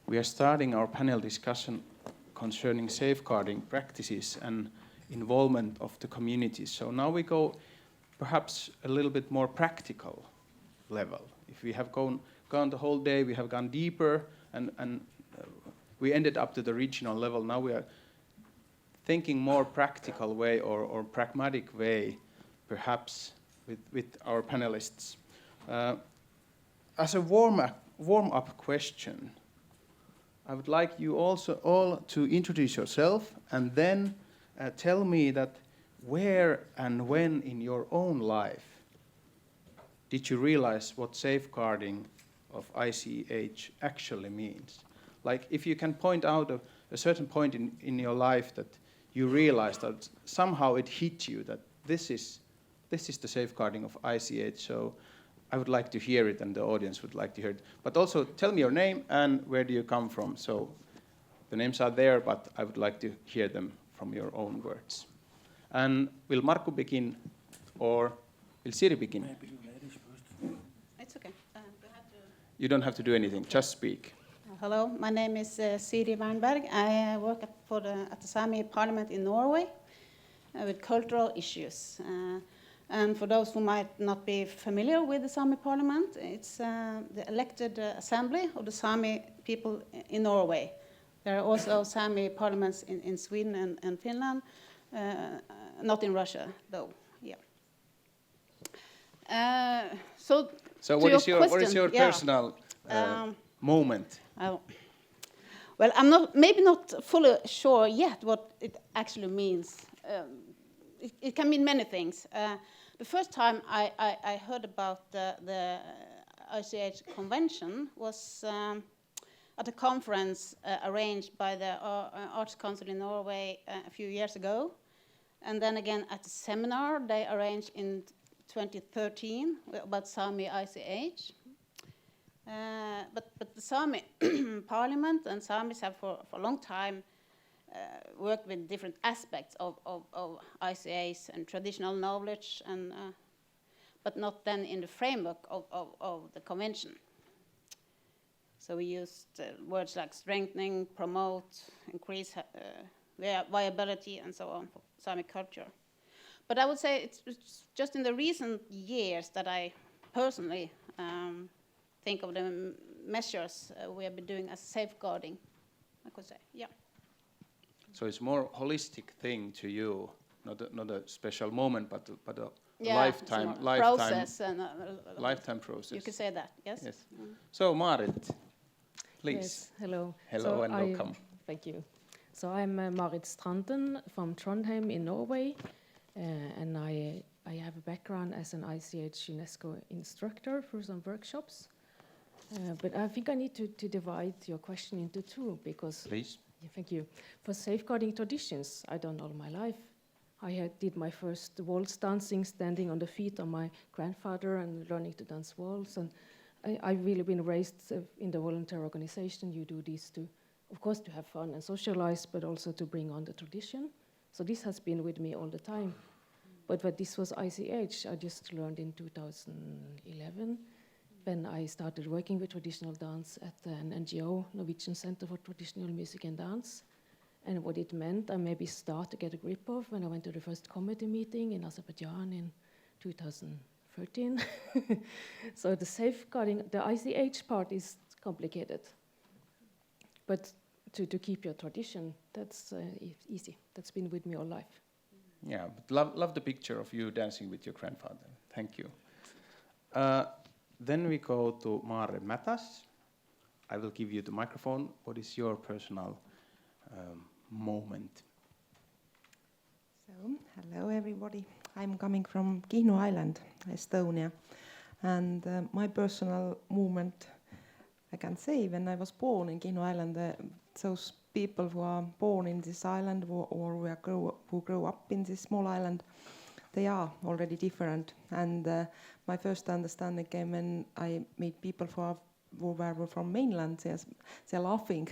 We are starting our panel discussion concerning safeguarding practices and involvement of the community. So now we go perhaps a little bit more practical level. If we have gone the whole day, we have gone deeper, and we ended up to the regional level. Now we are thinking more practical way or pragmatic way, perhaps with our panelists. As a warm-up question, I would like you also all to introduce yourself and then tell me that where and when in your own life did you realize what safeguarding of ICH actually means? Like if you can point out a certain point in your life that you realized that somehow it hit you that this is the safeguarding of ICH. So I would like to hear it, and the audience would like to hear it. But also tell me your name and where do you come from. So the names are there, but I would like to hear them from your own words. And will Markku begin, or will Siri begin? Maybe you ladies first. It's okay. You don't have to do anything, just speak. Hello, my name is Siri Wernberg. I work at the Sámi Parliament in Norway with cultural issues. And for those who might not be familiar with the Sámi Parliament, it's the elected assembly of the Sámi people in Norway. There are also Sámi parliaments in Sweden and Finland, not in Russia, though. Yeah. So what is your personal moment? Well, I'm maybe not fully sure yet what it actually means. It can mean many things. The first time I heard about the ICH convention was at a conference arranged by the Arts Council in Norway a few years ago. And then again at a seminar they arranged in 2013 about Sámi ICH. But the Sámi Parliament and Sámis have for a long time worked with different aspects of ICAs and traditional knowledge, but not then in the framework of the convention. So we used words like strengthening, promote, increase viability, and so on for Sámi culture. But I would say it's just in the recent years that I personally think of the measures we have been doing as safeguarding, I could say, yeah. So it's more holistic thing to you, not a special moment, but a lifetime process. Lifetime process. You could say that, yes? Yes. So Marit, please. Yes, hello. Hello and welcome. Thank you. So I'm Marit Stranden from Trondheim in Norway, and I have a background as an ICH UNESCO instructor for some workshops. But I think I need to divide your question into two because... Please. Yeah, thank you. For safeguarding traditions, I done all my life. I did my first waltz dancing, standing on the feet of my grandfather and learning to dance waltz. And I've really been raised in the volunteer organization. You do this to, of course, to have fun and socialize, but also to bring on the tradition. So this has been with me all the time. But when this was ICH, I just learned in 2011 when I started working with traditional dance at an NGO, Norwegian Center for Traditional Music and Dance. And what it meant, I maybe start to get a grip of when I went to the first committee meeting in Azerbaijan in 2013. So the safeguarding, the ICH part is complicated. But to keep your tradition, that's easy. That's been with me all life. Yeah, but love the picture of you dancing with your grandfather. Thank you. Then we go to Mare Mätas. I will give you the microphone. What is your personal moment? So, hello everybody. I'm coming from Kihnu Island, Estonia. And my personal moment, I can say, when I was born in Kihnu Island, those people who are born in this island or who grow up in this small island, they are already different. And my first understanding came when I meet people who were from mainland. They're laughing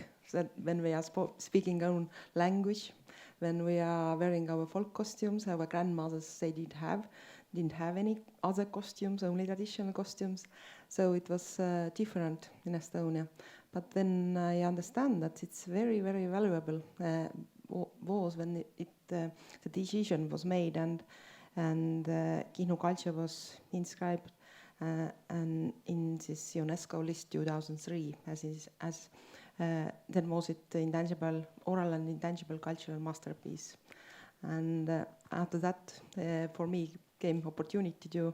when we are speaking our own language, when we are wearing our folk costumes. Our grandmothers, they didn't have any other costumes, only traditional costumes. So it was different in Estonia. But then I understand that it's very, very valuable was when the decision was made and Kihnu culture was inscribed and in this UNESCO list 2003 then was it intangible, oral and intangible cultural masterpiece. And after that, for me, came opportunity to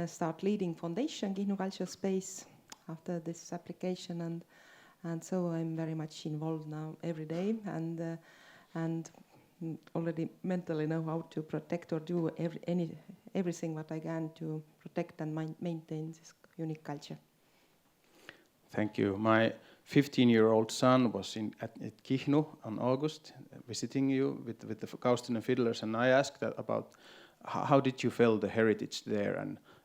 start leading foundation Kihnu Culture Space after this application, and so I'm very much involved now every day, and already mentally know how to protect or do everything what I can to protect and maintain this unique culture. Thank you. My 15-year-old son was at Kihnu on August, visiting you with the Kaustinen fiddlers, and I asked about how did you feel the heritage there,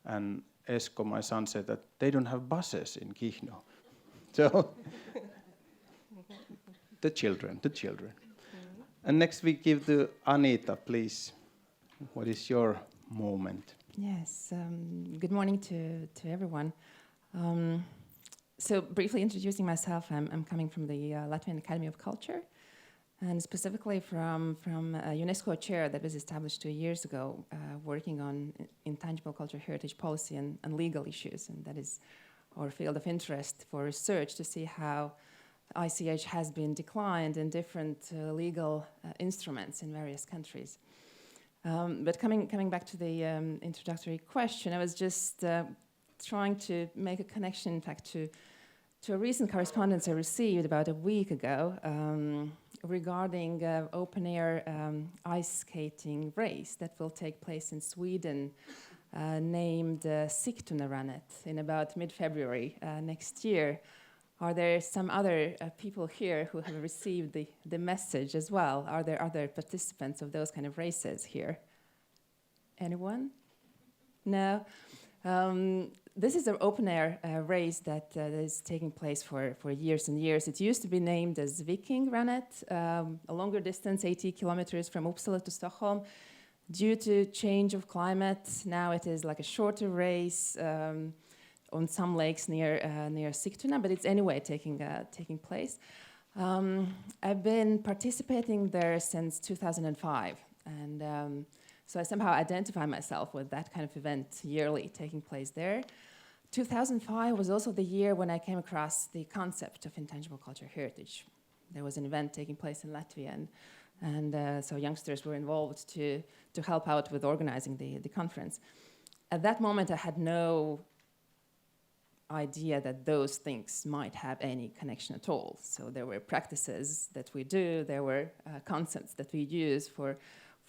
and Esko, my son, said that they don't have buses in Kihnu. So, the children. And next we give to Anita, please. What is your moment? Yes, good morning to everyone. So briefly introducing myself, I'm coming from the Latvian Academy of Culture, and specifically from a UNESCO chair that was established 2 years ago, working on intangible cultural heritage policy and legal issues, and that is our field of interest for research to see how ICH has been declined in different legal instruments in various countries. But coming back to the introductory question, I was just trying to make a connection, in fact, to a recent correspondence I received about a week ago regarding open-air ice skating race that will take place in Sweden, named Sigtunaranet in about mid-February next year. Are there some other people here who have received the message as well? Are there other participants of those kind of races here? Anyone? No? This is an open-air race that is taking place for years and years. It used to be named as Vikingranet, a longer distance, 80 kilometers from Uppsala to Stockholm. Due to change of climate, now it is like a shorter race on some lakes near Sigtuna, but it's anyway taking place. I've been participating there since 2005, and so I somehow identify myself with that kind of event yearly taking place there. 2005 was also the year when I came across the concept of intangible cultural heritage. There was an event taking place in Latvian, and so youngsters were involved to help out with organizing the conference. At that moment, I had no idea that those things might have any connection at all. So there were practices that we do, there were concepts that we use for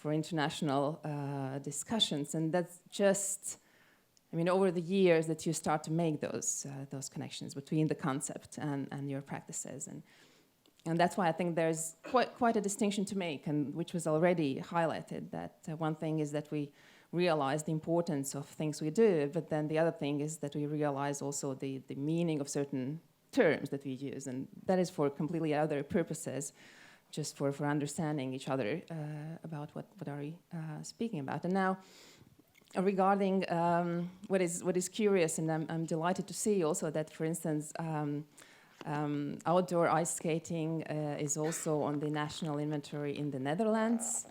international discussions, and that's just, I mean, over the years that you start to make those connections between the concept and your practices, and that's why I think there's quite a distinction to make, and which was already highlighted, that one thing is that we realize the importance of things we do, but then the other thing is that we realize also the meaning of certain terms that we use, and that is for completely other purposes, just for understanding each other about what are we speaking about. And now, regarding what is curious, and I'm delighted to see also that, for instance, outdoor ice skating is also on the national inventory in the Netherlands.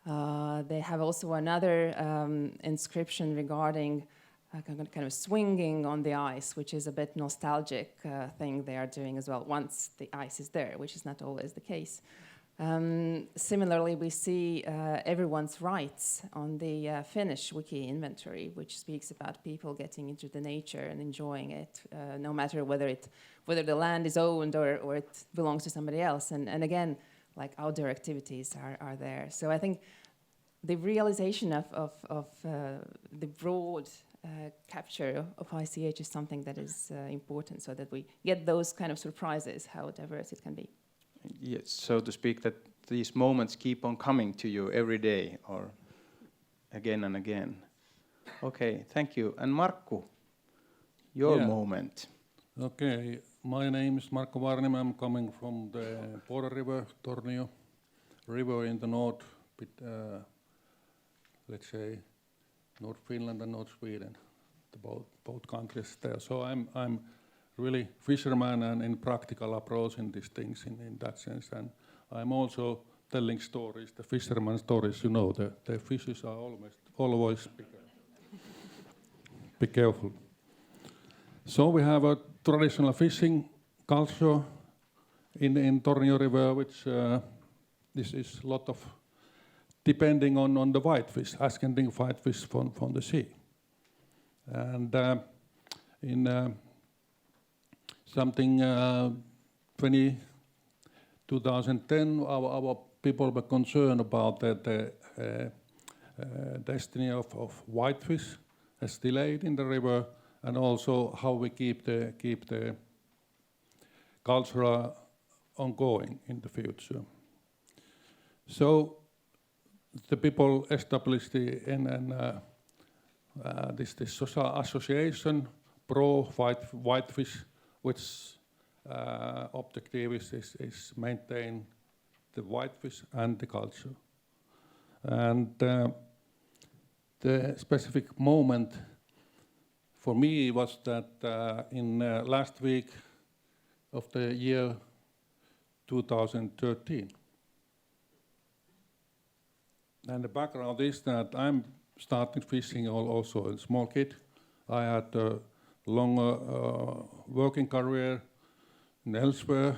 They have also another inscription regarding kind of swinging on the ice, which is a bit nostalgic thing they are doing as well once the ice is there, which is not always the case. Similarly, we see everyone's rights on the Finnish wiki inventory, which speaks about people getting into the nature and enjoying it, no matter whether the land is owned or it belongs to somebody else. And again, like outdoor activities are there. So I think the realization of the broad capture of ICH is something that is important, so that we get those kind of surprises, how diverse it can be. Yes, so to speak, that these moments keep on coming to you every day or again and again. Okay, thank you. And Markku, your moment. Okay, my name is Markku Vaaraniemi. I'm coming from the border river, Tornio River in the north, let's say North Finland and North Sweden, about both countries there. So I'm really fisherman and in practical approach in these things in that sense. And I'm also telling stories, the fisherman stories, you know, the fishes are always bigger. Be careful. So we have a traditional fishing culture in Tornio River, which this is a lot of depending on the whitefish, ascending whitefish from the sea. And in something 2010, our people were concerned about the destiny of whitefish as delayed in the river, and also how we keep the culture ongoing in the future. So the people established this social association pro whitefish, which objective is maintain the whitefish and the culture. And the specific moment for me was that in last week of the year 2013. And the background is that I'm starting fishing also as a small kid. I had a longer working career elsewhere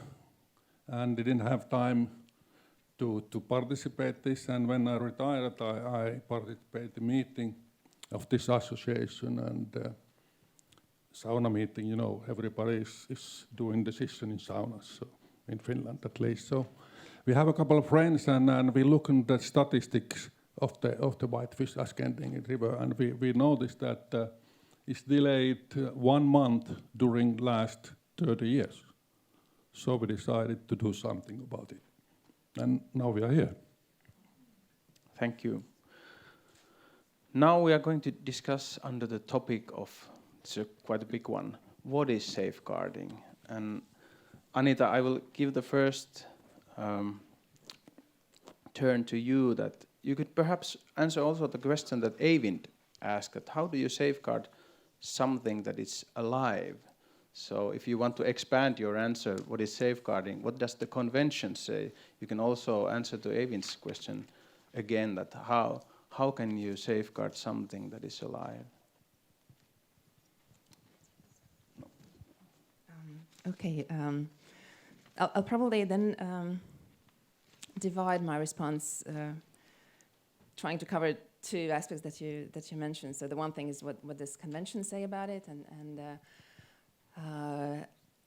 and didn't have time to participate this. And when I retired, I participated in the meeting of this association and sauna meeting. You know, everybody is doing decision in saunas, so in Finland at least. So we have a couple of friends and we look at the statistics of the whitefish ascending in river, and we noticed that it's delayed 1 month during last 30 years. So we decided to do something about it. And now we are here. Thank you. Now we are going to discuss under the topic of, it's quite a big one, what is safeguarding? And Anita, I will give the first turn to you, that you could perhaps answer also the question that Eivind asked, that how do you safeguard something that is alive? So if you want to expand your answer, what is safeguarding, what does the convention say? You can also answer to Eivind's question again, that how can you safeguard something that is alive? Okay, I'll probably then divide my response, trying to cover two aspects that you mentioned. So the one thing is what does convention say about it, and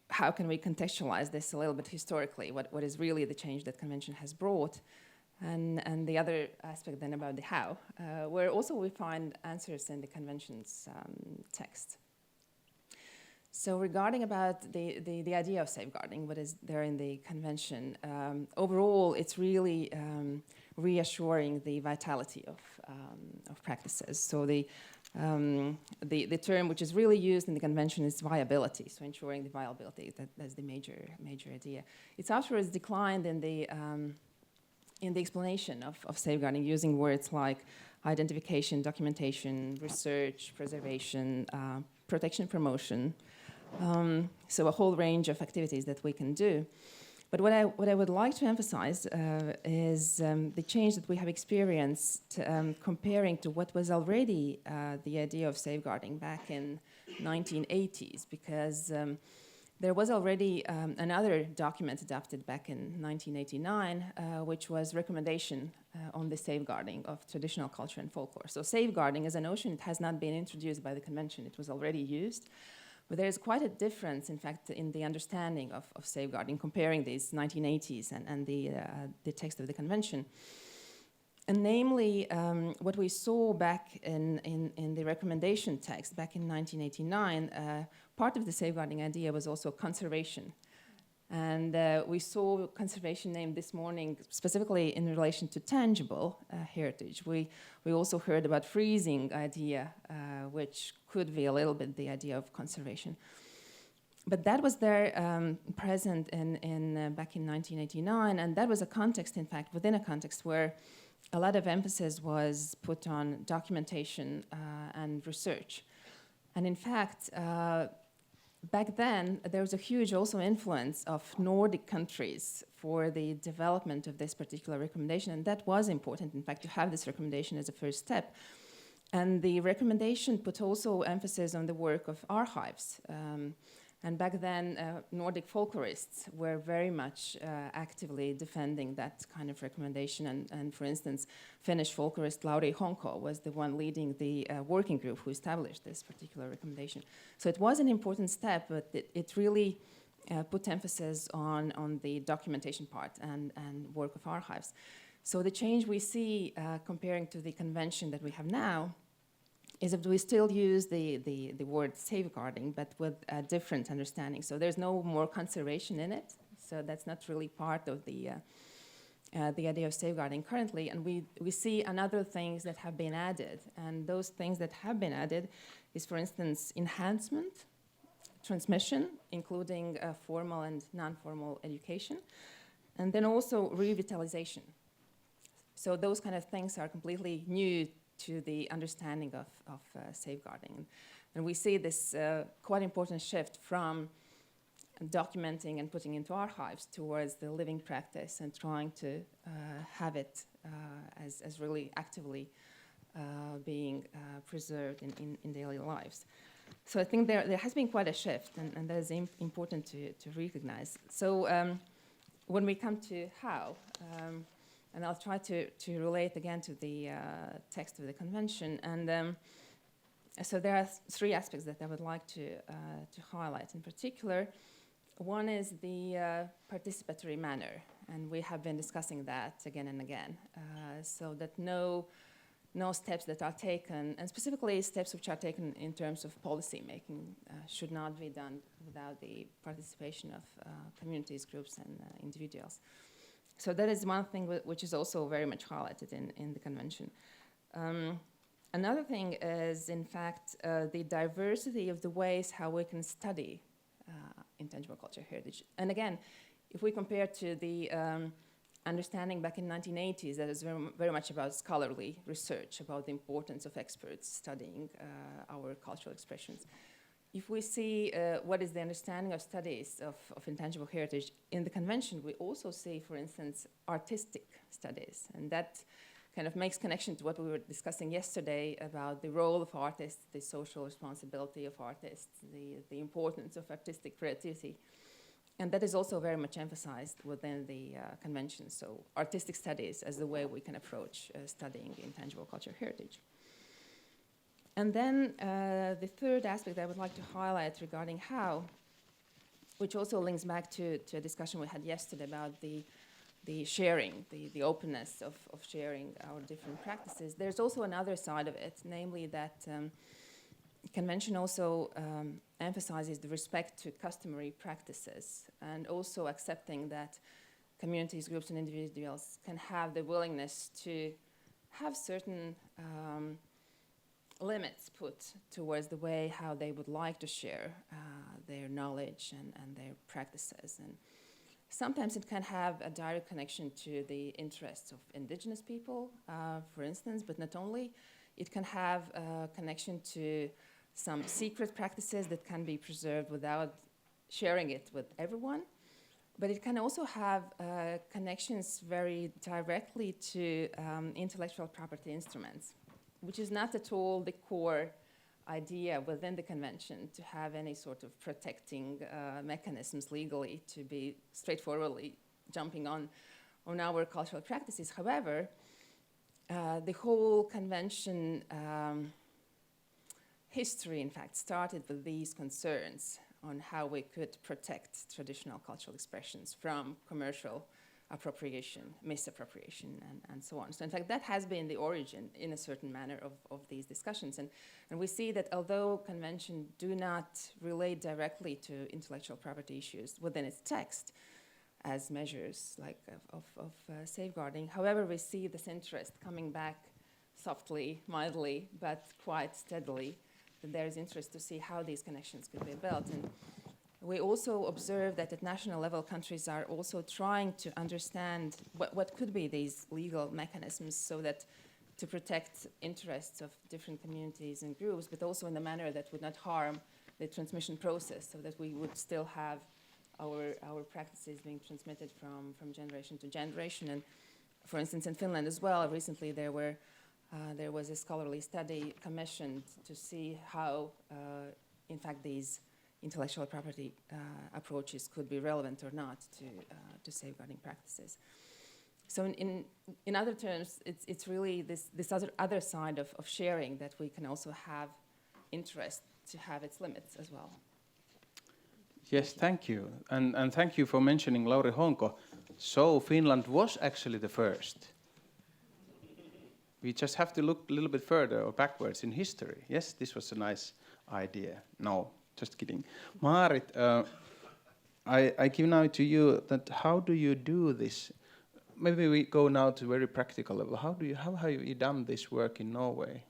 how can we contextualize this a little bit historically? What is really the change that convention has brought? And the other aspect then about the how, where also we find answers in the convention's text. So regarding about the idea of safeguarding, what is there in the convention, overall it's really reassuring the vitality of practices. So the term which is really used in the convention is viability, so ensuring the viability, that's the major idea. It's afterwards declined in the explanation of safeguarding, using words like identification, documentation, research, preservation, protection, promotion. So a whole range of activities that we can do. But what I would like to emphasize is the change that we have experienced comparing to what was already the idea of safeguarding back in 1980s, because there was already another document adopted back in 1989, which was recommendation on the safeguarding of traditional culture and folklore. So safeguarding as a notion, it has not been introduced by the convention, it was already used. But there's quite a difference, in fact, in the understanding of safeguarding, comparing these 1980s and the text of the convention. And namely, what we saw back in the recommendation text back in 1989, part of the safeguarding idea was also conservation. And we saw conservation named this morning specifically in relation to tangible heritage. We also heard about freezing idea, which could be a little bit the idea of conservation. But that was there present back in 1989, and that was a context, in fact, within a context where a lot of emphasis was put on documentation and research. And in fact, back then, there was a huge also influence of Nordic countries for the development of this particular recommendation, and that was important, in fact, to have this recommendation as a first step. And the recommendation put also emphasis on the work of archives. And back then, Nordic folklorists were very much actively defending that kind of recommendation. And for instance, Finnish folklorist Lauri Honko was the one leading the working group who established this particular recommendation. So it was an important step, but it really put emphasis on the documentation part and work of archives. So the change we see comparing to the convention that we have now is that we still use the word safeguarding, but with a different understanding. So there's no more conservation in it. So that's not really part of the idea of safeguarding currently. And we see another things that have been added. And those things that have been added is, for instance, enhancement, transmission, including formal and non-formal education, and then also revitalization. So those kind of things are completely new to the understanding of safeguarding. And we see this quite important shift from documenting and putting into archives towards the living practice and trying to have it as really actively being preserved in daily lives. So I think there has been quite a shift, and that is important to recognize. So when we come to how, and I'll try to relate again to the text of the convention. And so there are three aspects that I would like to highlight in particular. One is the participatory manner, and we have been discussing that again and again. So that no steps that are taken, and specifically steps which are taken in terms of policy making, should not be done without the participation of communities, groups, and individuals. So that is one thing which is also very much highlighted in the convention. Another thing is, in fact, the diversity of the ways how we can study intangible cultural heritage. And again, if we compare to the understanding back in 1980s, that is very much about scholarly research, about the importance of experts studying our cultural expressions. If we see what is the understanding of studies of intangible heritage in the convention, we also see, for instance, artistic studies. And that kind of makes connection to what we were discussing yesterday about the role of artists, the social responsibility of artists, the importance of artistic creativity. And that is also very much emphasized within the convention. So artistic studies as the way we can approach studying intangible cultural heritage. And then the third aspect I would like to highlight regarding how, which also links back to a discussion we had yesterday about the sharing, the openness of sharing our different practices. There's also another side of it, namely that convention also emphasizes the respect to customary practices and also accepting that communities, groups, and individuals can have the willingness to have certain limits put towards the way how they would like to share their knowledge and their practices. And sometimes it can have a direct connection to the interests of indigenous people, for instance, but not only. It can have a connection to some secret practices that can be preserved without sharing it with everyone. But it can also have connections very directly to intellectual property instruments, which is not at all the core idea within the convention to have any sort of protecting mechanisms legally to be straightforwardly jumping on our cultural practices. However, the whole convention history, in fact, started with these concerns on how we could protect traditional cultural expressions from commercial appropriation, misappropriation, and so on. So in fact, that has been the origin, in a certain manner, of these discussions. And we see that although convention do not relate directly to intellectual property issues within its text as measures like of safeguarding, however, we see this interest coming back softly, mildly, but quite steadily, that there is interest to see how these connections could be built. And we also observe that at national level, countries are also trying to understand what could be these legal mechanisms so that to protect interests of different communities and groups, but also in a manner that would not harm the transmission process, so that we would still have our practices being transmitted from generation to generation. And for instance, in Finland as well, recently there was a scholarly study commissioned to see how, in fact, these intellectual property approaches could be relevant or not to safeguarding practices. So in other terms, it's really this other side of sharing that we can also have interest to have its limits as well. Yes, thank you. And thank you for mentioning Lauri Honko. So Finland was actually the first. We just have to look a little bit further or backwards in history. Yes, this was a nice idea. No, just kidding. Marit, I give now to you that how do you do this? Maybe we go now to very practical level. How have you done this work in Norway?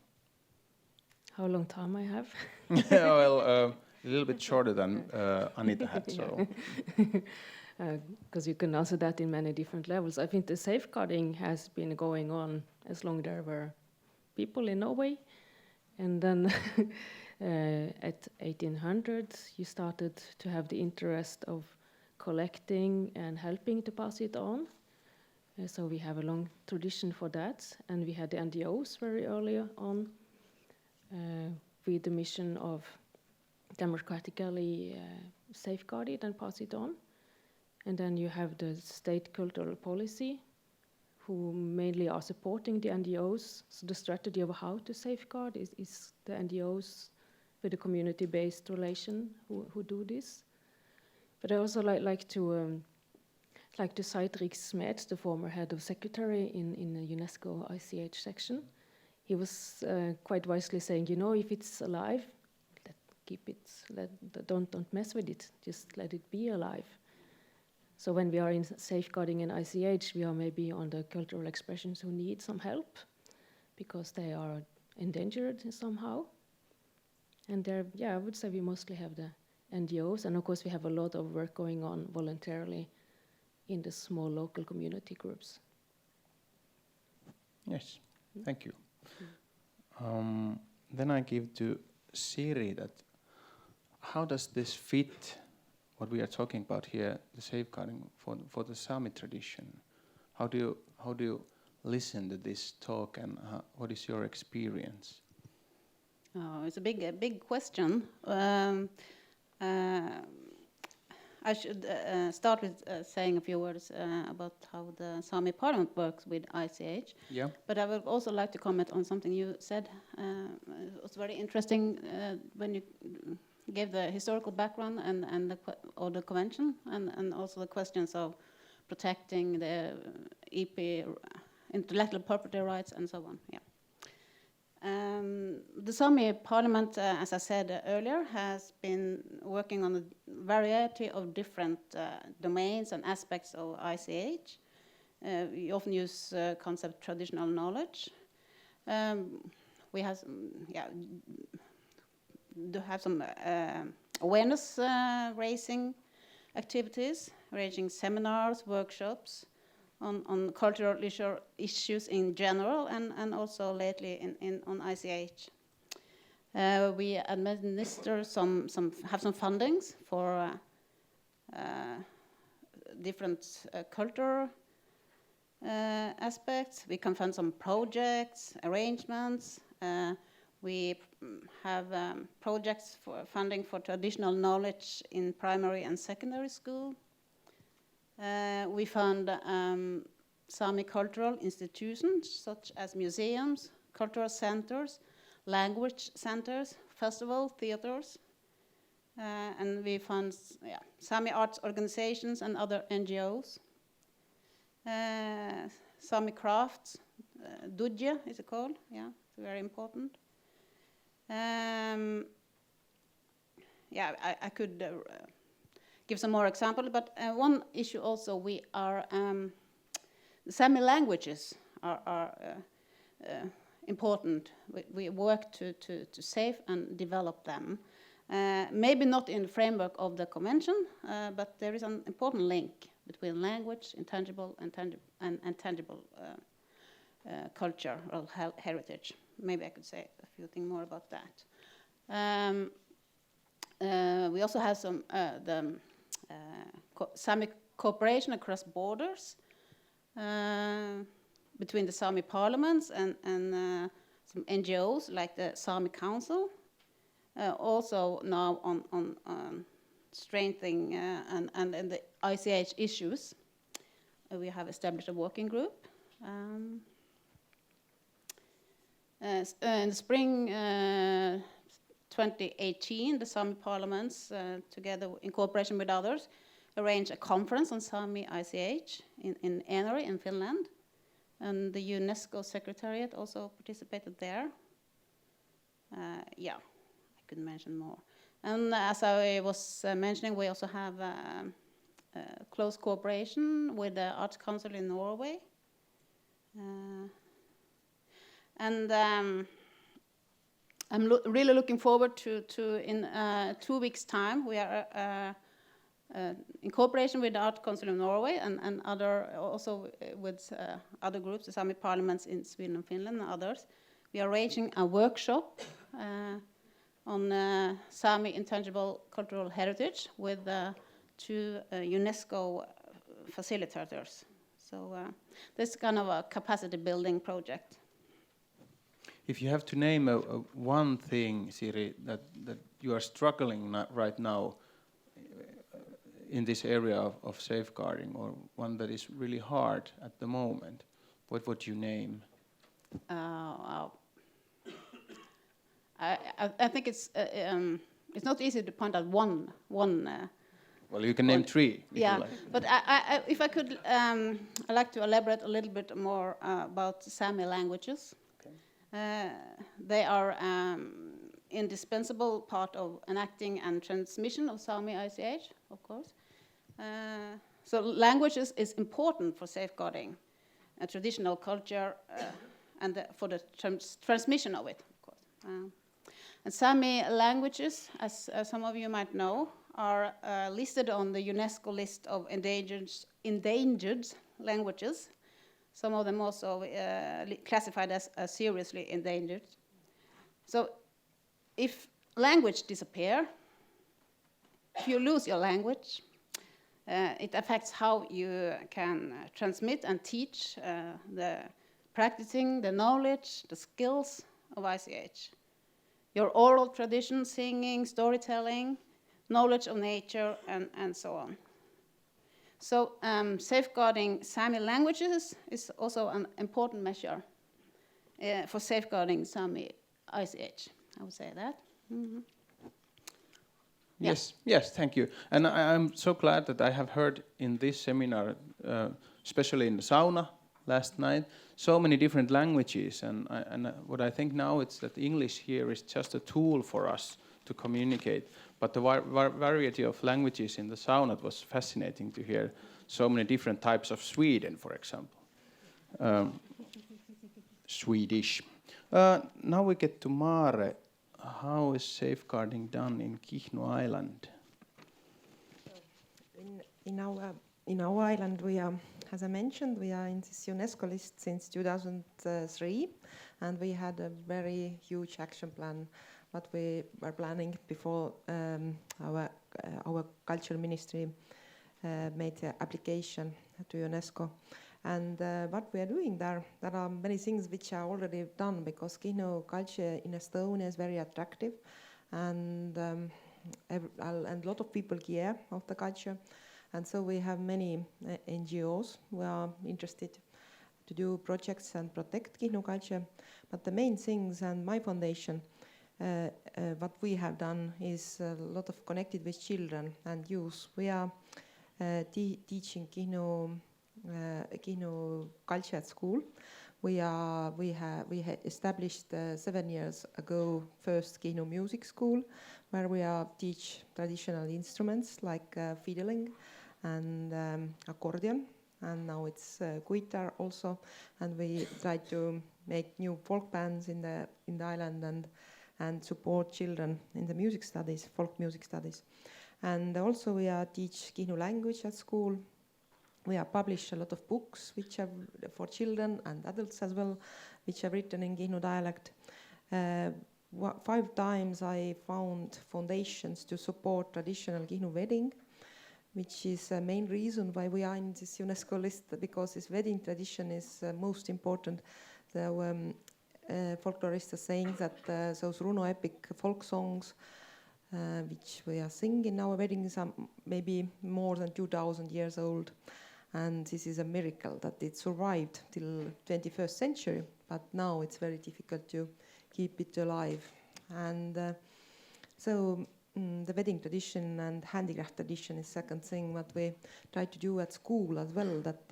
How long time I have? Well, a little bit shorter than Anita had. So, because you can answer that in many different levels. I think the safeguarding has been going on as long as there were people in Norway, and then at 1800s you started to have the interest of collecting and helping to pass it on. So we have a long tradition for that, and we had the NGOs very early on with the mission of democratically safeguard it and pass it on. And then you have the state cultural policy, who mainly are supporting the NGOs. So the strategy of how to safeguard is the NGOs with a community-based relation who do this. But I also like to cite Rik Smeds, the former head of secretary in the UNESCO ICH section. He was quite wisely saying, if it's alive, keep it. Don't mess with it. Just let it be alive. So when we are in safeguarding in ICH, we are maybe on the cultural expressions who need some help because they are endangered somehow. And there, I would say we mostly have the NGOs, and of course we have a lot of work going on voluntarily in the small local community groups. Yes, thank you. Then I give to Siri that how does this fit what we are talking about here, the safeguarding for the Sámi tradition? How do you listen to this talk, and what is your experience? Oh, it's a big question. I should start with saying a few words about how the Sámi Parliament works with ICH. Yeah. But I would also like to comment on something you said. It was very interesting when you gave the historical background and the convention, and also the questions of protecting the EP, intellectual property rights, and so on. Yeah. The Sámi Parliament, as I said earlier, has been working on a variety of different domains and aspects of ICH. We often use concept traditional knowledge. We have some awareness raising activities, arranging seminars, workshops on cultural issues in general, and also lately on ICH. We administer have some fundings for different cultural aspects. We can fund some projects, arrangements. We have projects for funding for traditional knowledge in primary and secondary school. We fund Sámi cultural institutions such as museums, cultural centers, language centers, festival theaters, and we fund Sámi arts organizations and other NGOs. Sámi crafts, Dudje is it called? Yeah, it's very important. I could give some more examples, but one issue also we are the Sámi languages are important. We work to save and develop them. Maybe not in the framework of the convention, but there is an important link between language, intangible, and tangible cultural heritage. Maybe I could say a few things more about that. We also have some Sámi cooperation across borders between the Sámi parliaments and some NGOs like the Sámi Council. Also now on strengthening and the ICH issues. We have established a working group. In the spring 2018, the Sámi parliaments, together in cooperation with others, arranged a conference on Sámi ICH in Enari in Finland. And the UNESCO Secretariat also participated there. Yeah, I could mention more. And as I was mentioning, we also have close cooperation with the Arts Council in Norway. And I'm really looking forward to in 2 weeks' time, we are in cooperation with the Art Council of Norway and other, also with other groups, the Sámi parliaments in Sweden and Finland and others. We are arranging a workshop on Sámi intangible cultural heritage with 2 UNESCO facilitators. So this is kind of a capacity building project. If you have to name one thing, Siri, that you are struggling right now in this area of safeguarding, or one that is really hard at the moment, what would you name? I think it's not easy to point out one. Well, you can name 3. Yeah, but if I could, I'd like to elaborate a little bit more about Sámi languages. Okay. They are indispensable part of enacting and transmission of Sámi ICH, of course. So languages is important for safeguarding a traditional culture and for the transmission of it, of course. And Sámi languages, as some of you might know, are listed on the UNESCO list of endangered languages. Some of them also classified as seriously endangered. So if language disappear, if you lose your language, it affects how you can transmit and teach practicing the knowledge, the skills of ICH. Your oral tradition, singing, storytelling, knowledge of nature, and so on. So safeguarding Sámi languages is also an important measure for safeguarding Sámi ICH. I would say that. Mm-hmm. Yes, yes, thank you. And I'm so glad that I have heard in this seminar, especially in the sauna last night, so many different languages. And what I think now is that English here is just a tool for us to communicate. But the variety of languages in the sauna, it was fascinating to hear so many different types of Sweden, for example. Swedish. Now we get to Mare. How is safeguarding done in Kihnu Island? In our island, we are, as I mentioned, we are in this UNESCO list since 2003, and we had a very huge action plan. What we were planning before our culture ministry made the application to UNESCO. And what we are doing there are many things which are already done, because Kihnu culture in Estonia is very attractive, and a lot of people care of the culture. And so we have many NGOs who are interested to do projects and protect Kihnu culture. But the main things, and my foundation, what we have done is a lot of connected with children and youth. We are teaching Kihnu culture at school. We had established 7 years ago first Kihnu music school, where we teach traditional instruments like fiddling and accordion, and now it's guitar also. And we try to make new folk bands in the island and support children in the music studies, folk music studies. And also we teach Kihnu language at school. We have published a lot of books which have for children and adults as well, which are written in Kihnu dialect. 5 times I found foundations to support traditional Kihnu wedding, which is the main reason why we are in this UNESCO list, because this wedding tradition is most important. The folklorists are saying that those Runo epic folk songs, which we are singing in our weddings, are maybe more than 2,000 years old. And this is a miracle that it survived till 21st century, but now it's very difficult to keep it alive. And so the wedding tradition and handicraft tradition is second thing what we try to do at school as well, that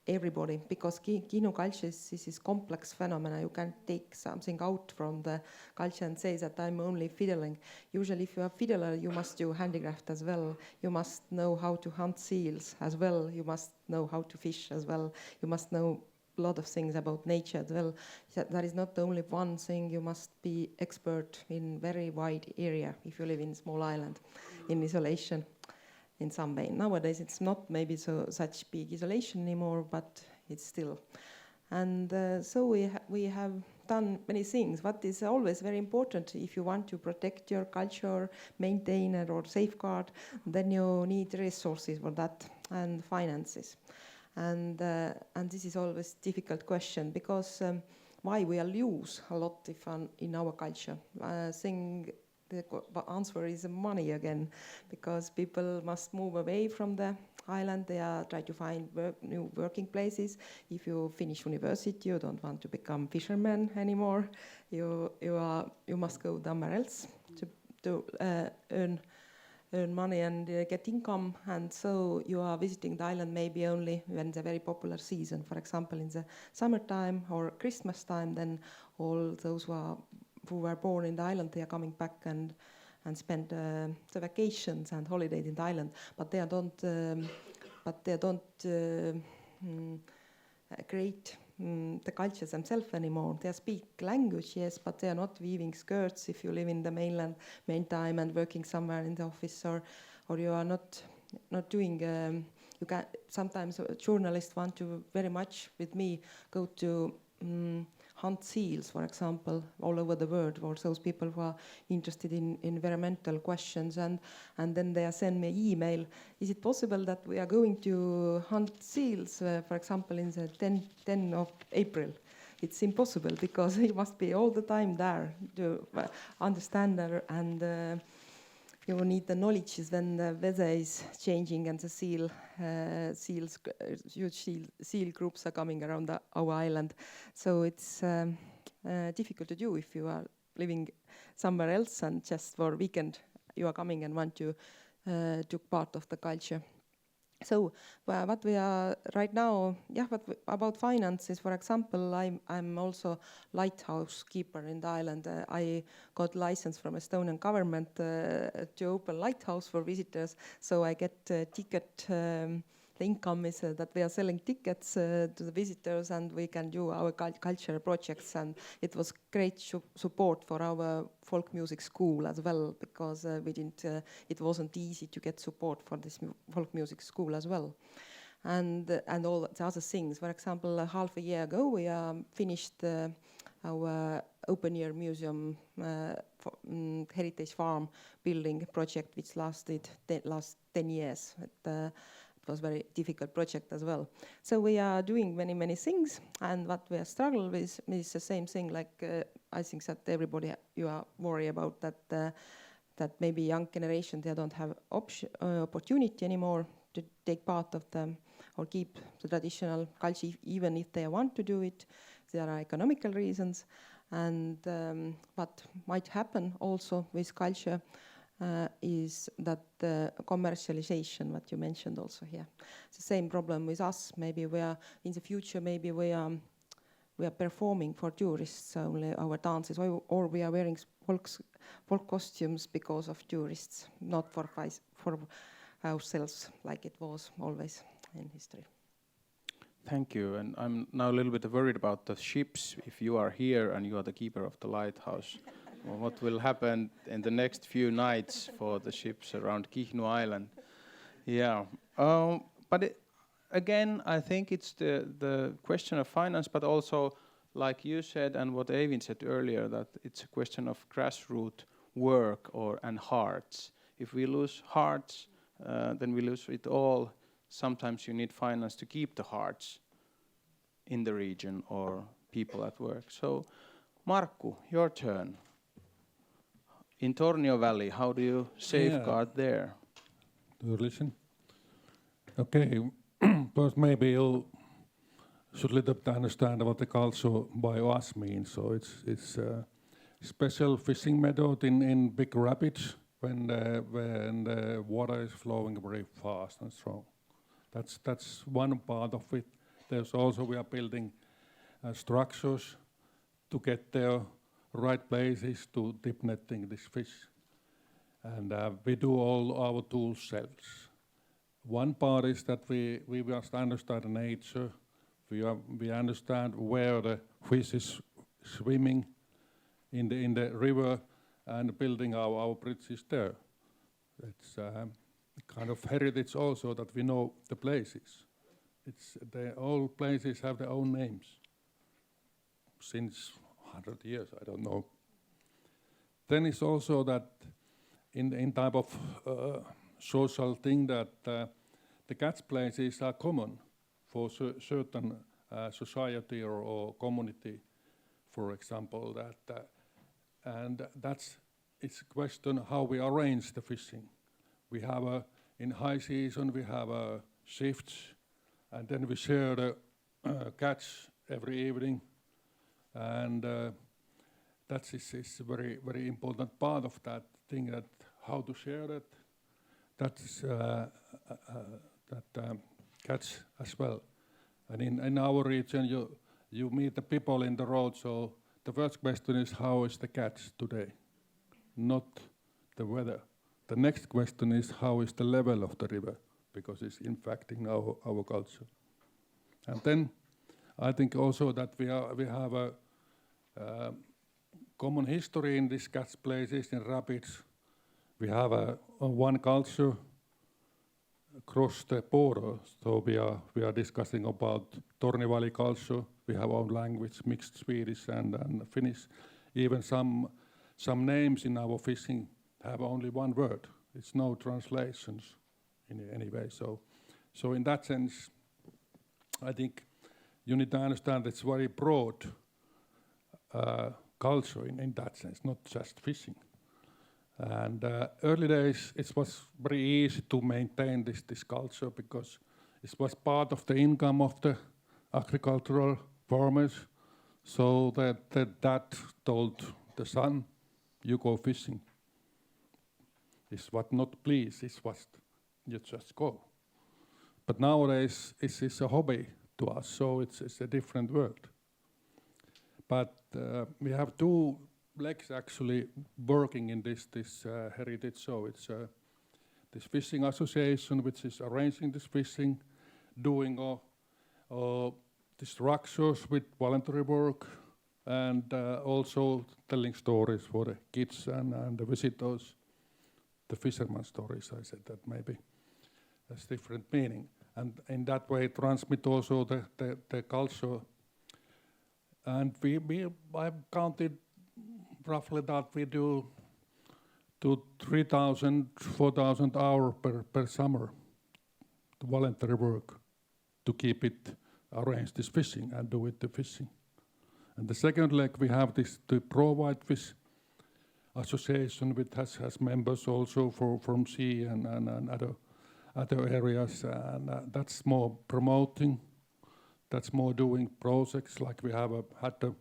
everybody, because Kihnu culture is complex phenomena. You can't take something out from the culture and say that I'm only fiddling. Usually if you're a fiddler, you must do handicraft as well. You must know how to hunt seals as well. You must know how to fish as well. You must know a lot of things about nature as well. That is not only one thing. You must be expert in very wide area if you live in a small island in isolation. In some way. Nowadays it's not maybe such big isolation anymore, but it's still. And so we have done many things. What is always very important, if you want to protect your culture, maintain it or safeguard, then you need resources for that and finances. And this is always a difficult question, because why we lose a lot in our culture. The answer is money again, because people must move away from the island. They are trying to find new working places. If you finish university, you don't want to become fisherman anymore. You must go somewhere else to earn money and get income. And so you are visiting the island maybe only when the very popular season. For example, in the summertime or Christmas time, then all those who were born in the island, they are coming back and spend the vacations and holidays in the island, but they don't create the cultures themselves anymore. They speak language, yes, but they are not weaving skirts if you live in the mainland main time and working somewhere in the office, or you are not doing. You can sometimes journalists want to very much with me go to. Hunt seals, for example, all over the world, or those people who are interested in environmental questions, and then they send me an email. Is it possible that we are going to hunt seals, for example, in the 10 of April? It's impossible, because you must be all the time there to understand and you need the knowledge when the weather is changing and the huge seal groups are coming around our island. So it's difficult to do if you are living somewhere else and just for a weekend you are coming and want to take part of the culture. So what we are right now, about finances, for example, I'm also lighthouse keeper in the island. I got license from Estonian government to open lighthouse for visitors, so I get ticket. The income is that we are selling tickets to the visitors, and we can do our cultural projects. And it was great support for our folk music school as well, because it wasn't easy to get support for this folk music school as well. And all the other things. For example, half a year ago, we finished our open-air museum heritage farm building project, which lasted 10 years. It was a very difficult project as well. So we are doing many things, and what we are struggling with is the same thing. Like I think that everybody you are worried about that maybe young generation, they don't have opportunity anymore to take part of them or keep the traditional culture, even if they want to do it. There are economical reasons, and what might happen also with culture is that commercialization, what you mentioned also here. It's the same problem with us. Maybe we are in the future. Maybe we are performing for tourists only our dances, or we are wearing folk costumes because of tourists, not for ourselves, like it was always in history. Thank you. And I'm now a little bit worried about the ships. If you are here and you are the keeper of the lighthouse, well, what will happen in the next few nights for the ships around Kihnu Island? Yeah, but again, I think it's the question of finance, but also, like you said, and what Eivind said earlier, that it's a question of grassroots work and hearts. If we lose hearts, then we lose it all. Sometimes you need finance to keep the hearts in the region or people at work. So, Markku, your turn. In Tornio Valley, how do you safeguard there? Do you listen? Okay, first maybe you should a little bit understand what the culture by us means. So it's a special fishing method in big rapids when the water is flowing very fast and strong. That's one part of it. There's also we are building structures to get the right places to dip netting this fish. And we do all our tools selves. One part is that we must understand nature. We understand where the fish is swimming in the river and building our bridges there. It's kind of heritage also that we know the places. All places have their own names since 100 years, I don't know. Then it's also that in type of social thing that the catch places are common for certain society or community, for example. And it's a question how we arrange the fishing. We have in high season we have shifts, and then we share the catch every evening, and that is a very, very important part of that thing, that how to share it. That's that catch as well. And in our region, you meet the people in the road, so the first question is, how is the catch today? Not the weather. The next question is, how is the level of the river? Because it's impacting our culture. And then I think also that we have a common history in these catch places, in rapids. We have one culture across the border. So we are discussing about Tornio Valley culture. We have our language, mixed Swedish and Finnish. Even some names in our fishing have only one word. It's no translations in any way. So in that sense, I think you need to understand it's very broad culture in that sense, not just fishing. And early days, it was very easy to maintain this culture because it was part of the income of the agricultural farmers. So that dad told the son, you go fishing. It's what not please, it's what you just go. But nowadays, it's a hobby to us, so it's a different world. But we have two legs actually working in this heritage. So it's this fishing association which is arranging this fishing, doing the structures with voluntary work, and also telling stories for the kids and the visitors. The fisherman stories, I said that maybe has different meaning, and in that way transmit also the culture. And I've counted roughly that we do 3,000, 4,000 hours per summer to voluntary work to keep it arranged, this fishing, and do it the fishing. And the second leg we have this the Pro-White Fish Association, which has members also from sea and other areas, and that's more promoting. That's more doing projects, like we have had a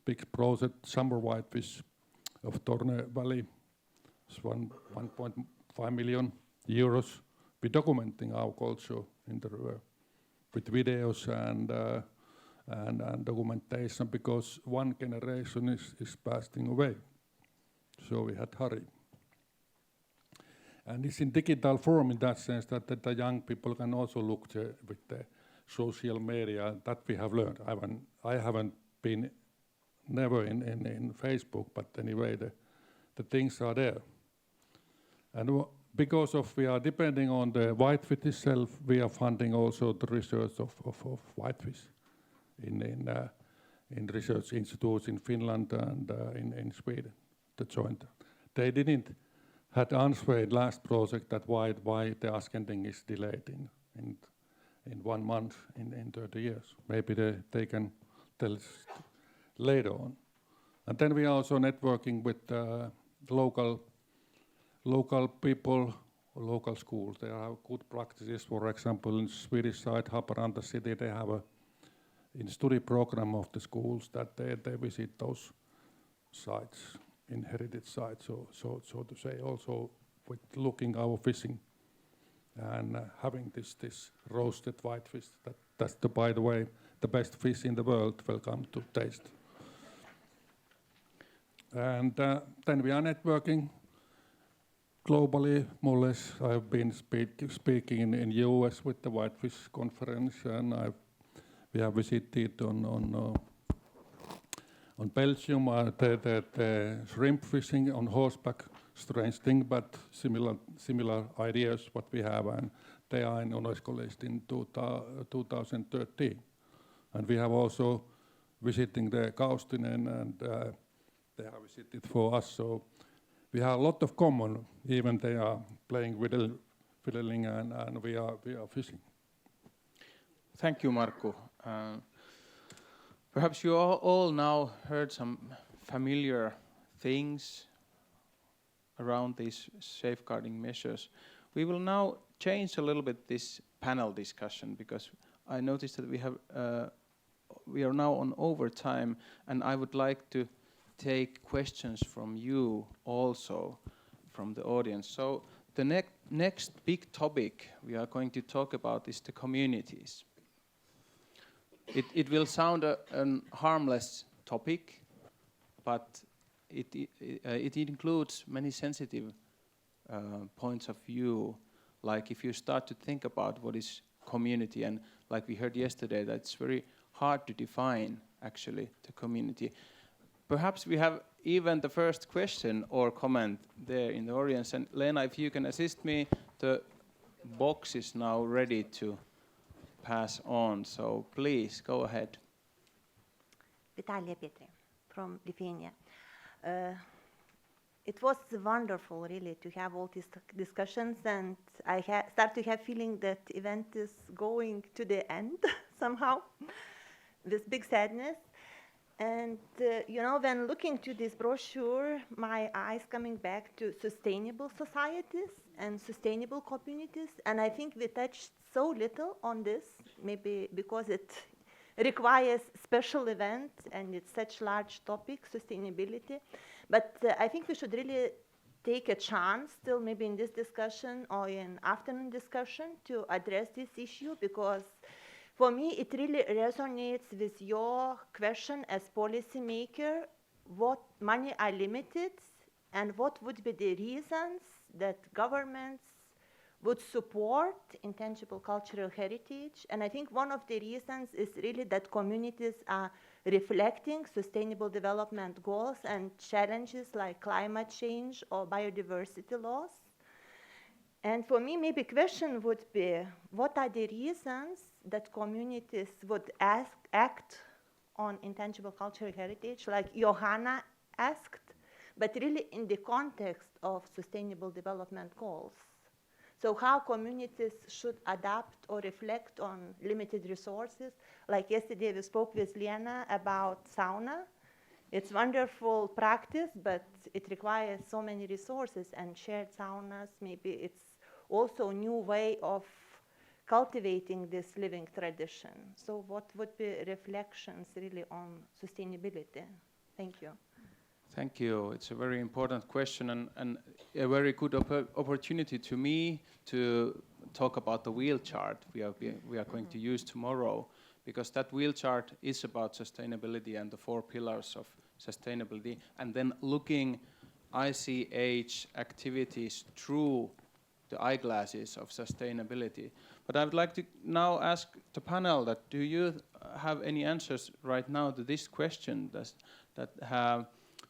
big project, Summer Whitefish of Tornio Valley. It's 1.5 million euros. We're documenting our culture in the river with videos and documentation, because one generation is passing away. So we had hurry. And it's in digital form in that sense that the young people can also look with the social media that we have learned. I haven't been never in Facebook, but anyway, the things are there. And because of we are depending on the whitefish itself, we are funding also the research of whitefish in research institutes in Finland and in Sweden, the joint. They didn't had answered last project that why the ascending is delayed in 1 month in 30 years. Maybe they can tell us later on. And then we are also networking with local people, local schools. There are good practices. For example, in Swedish side, Haparanda city, they have a study program of the schools that they visit those sites, inherited sites, so to say, also with looking our fishing and having this roasted whitefish. That's by the way, the best fish in the world. Welcome to taste. And then we are networking globally, more or less. I've been speaking in US with the Whitefish Conference, and we have visited on Belgium, the shrimp fishing on horseback. Strange thing, but similar ideas what we have, and they are in UNESCO list in 2013. And we have also visiting the Kaustinen, and they have visited for us. So we have a lot of common, even they are playing fiddling and we are fishing. Thank you, Markku. Perhaps you all now heard some familiar things around these safeguarding measures. We will now change a little bit this panel discussion, because I noticed that we are now on overtime, and I would like to take questions from you also, from the audience. So the next big topic we are going to talk about is the communities. It will sound a harmless topic, but it includes many sensitive points of view. Like if you start to think about what is community, and like we heard yesterday, that it's very hard to define actually the community. Perhaps we have even the first question or comment there in the audience. And Lena, if you can assist me, the box is now ready to pass on. So please go ahead. Vitalia Petri from Lithuania. It was wonderful, really, to have all these discussions, and I start to have feeling that event is going to the end somehow, with big sadness. And when looking to this brochure, my eyes coming back to sustainable societies and sustainable communities, and I think we touched so little on this, maybe because it requires special event and it's such large topic, sustainability. But I think we should really take a chance still maybe in this discussion or in afternoon discussion to address this issue, because for me it really resonates with your question as policymaker, what money are limited and what would be the reasons that governments would support intangible cultural heritage. And I think one of the reasons is really that communities are reflecting sustainable development goals and challenges like climate change or biodiversity loss. And for me, maybe question would be, what are the reasons that communities would act on intangible cultural heritage, like Johanna asked, but really in the context of sustainable development goals? So how communities should adapt or reflect on limited resources. Like yesterday we spoke with Lena about sauna. It's wonderful practice, but it requires so many resources, and shared saunas, maybe it's also a new way of cultivating this living tradition. So what would be reflections really on sustainability? Thank you. Thank you. It's a very important question, and a very good opportunity to me to talk about the wheel chart we are going to use tomorrow, because that wheel chart is about sustainability and the 4 pillars of sustainability, and then looking ICH activities through the eyeglasses of sustainability. But I would like to now ask the panel that do you have any answers right now to this question that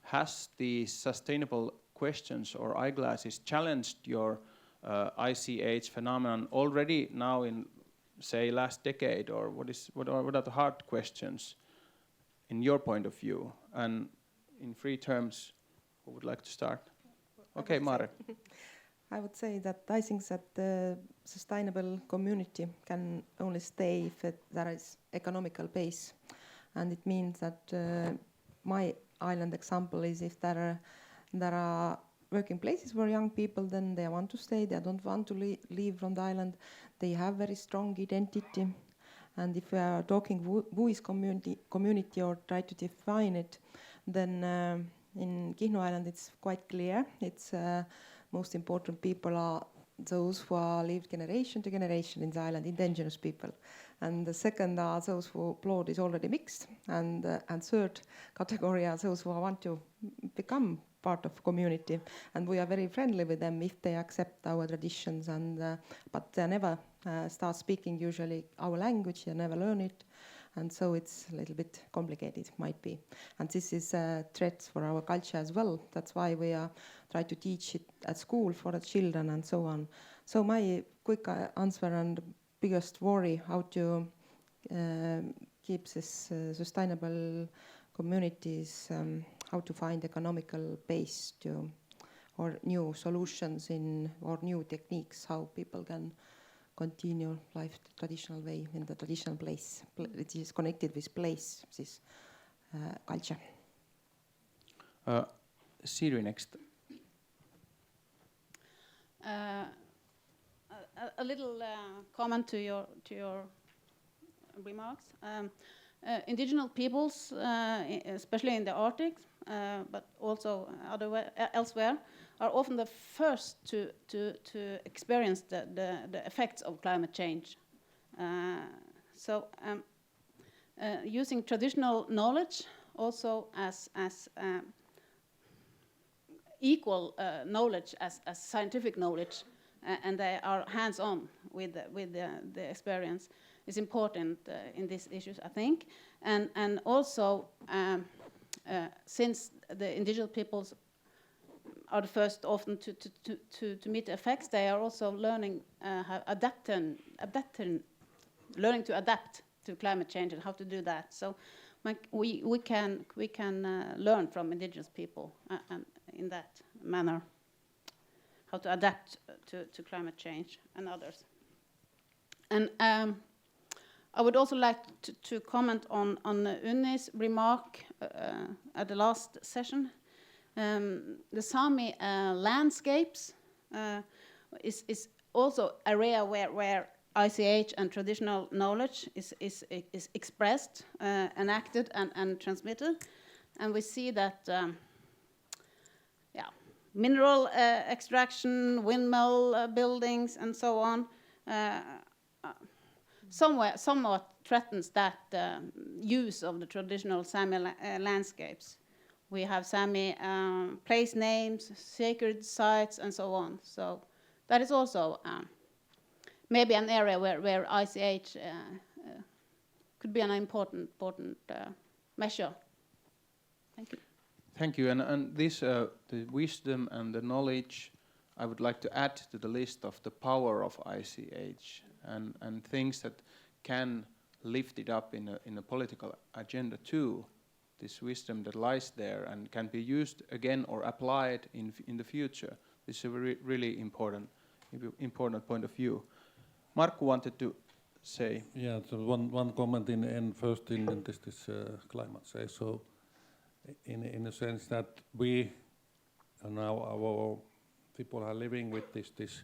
has the sustainable questions or eyeglasses challenged your ICH phenomenon already now in, say, last decade, or what are the hard questions in your point of view? And in free terms, who would like to start? Okay, Mare. I would say that I think that the sustainable community can only stay if there is economical base. And it means that my island example is if there are working places for young people, then they want to stay, they don't want to leave from the island. They have very strong identity. And if we are talking Buis community or try to define it, then in Kihnu Island it's quite clear. It's most important people are those who are lived generation to generation in the island, indigenous people. And the second are those who blood is already mixed. And third category are those who want to become part of community. And we are very friendly with them if they accept our traditions. And but they never start speaking usually our language, they never learn it. And so it's a little bit complicated, might be. And this is a threat for our culture as well. That's why we are trying to teach it at school for the children and so on. So my quick answer and biggest worry how to keep this sustainable communities, how to find economical base to, or new solutions in, or new techniques, how people can continue life the traditional way in the traditional place, which is connected with place, this culture. Siri next. A little comment to your remarks. Indigenous peoples, especially in the Arctic, but also elsewhere, are often the first to experience the effects of climate change. So using traditional knowledge also as equal knowledge as scientific knowledge, and they are hands-on with the experience, is important in these issues, I think. And also, since the indigenous peoples are the first often to meet the effects, they are also learning learning to adapt to climate change and how to do that. So we can learn from indigenous people and in that manner how to adapt to climate change and others. And I would also like to comment on Unni's remark at the last session. The Sámi landscapes is also an area where ICH and traditional knowledge is expressed, enacted, and transmitted. And we see that mineral extraction, windmill buildings, and so on, somewhat threatens that use of the traditional Sámi landscapes. We have Sámi place names, sacred sites, and so on. So that is also maybe an area where ICH could be an important measure. Thank you. Thank you. And this, the wisdom and the knowledge, I would like to add to the list of the power of ICH and things that can lift it up in a political agenda too. This wisdom that lies there and can be used again or applied in the future. This is a really important point of view. Markku wanted to say. Yeah, so one comment in first in this climate change. So in a sense that we now our people are living with this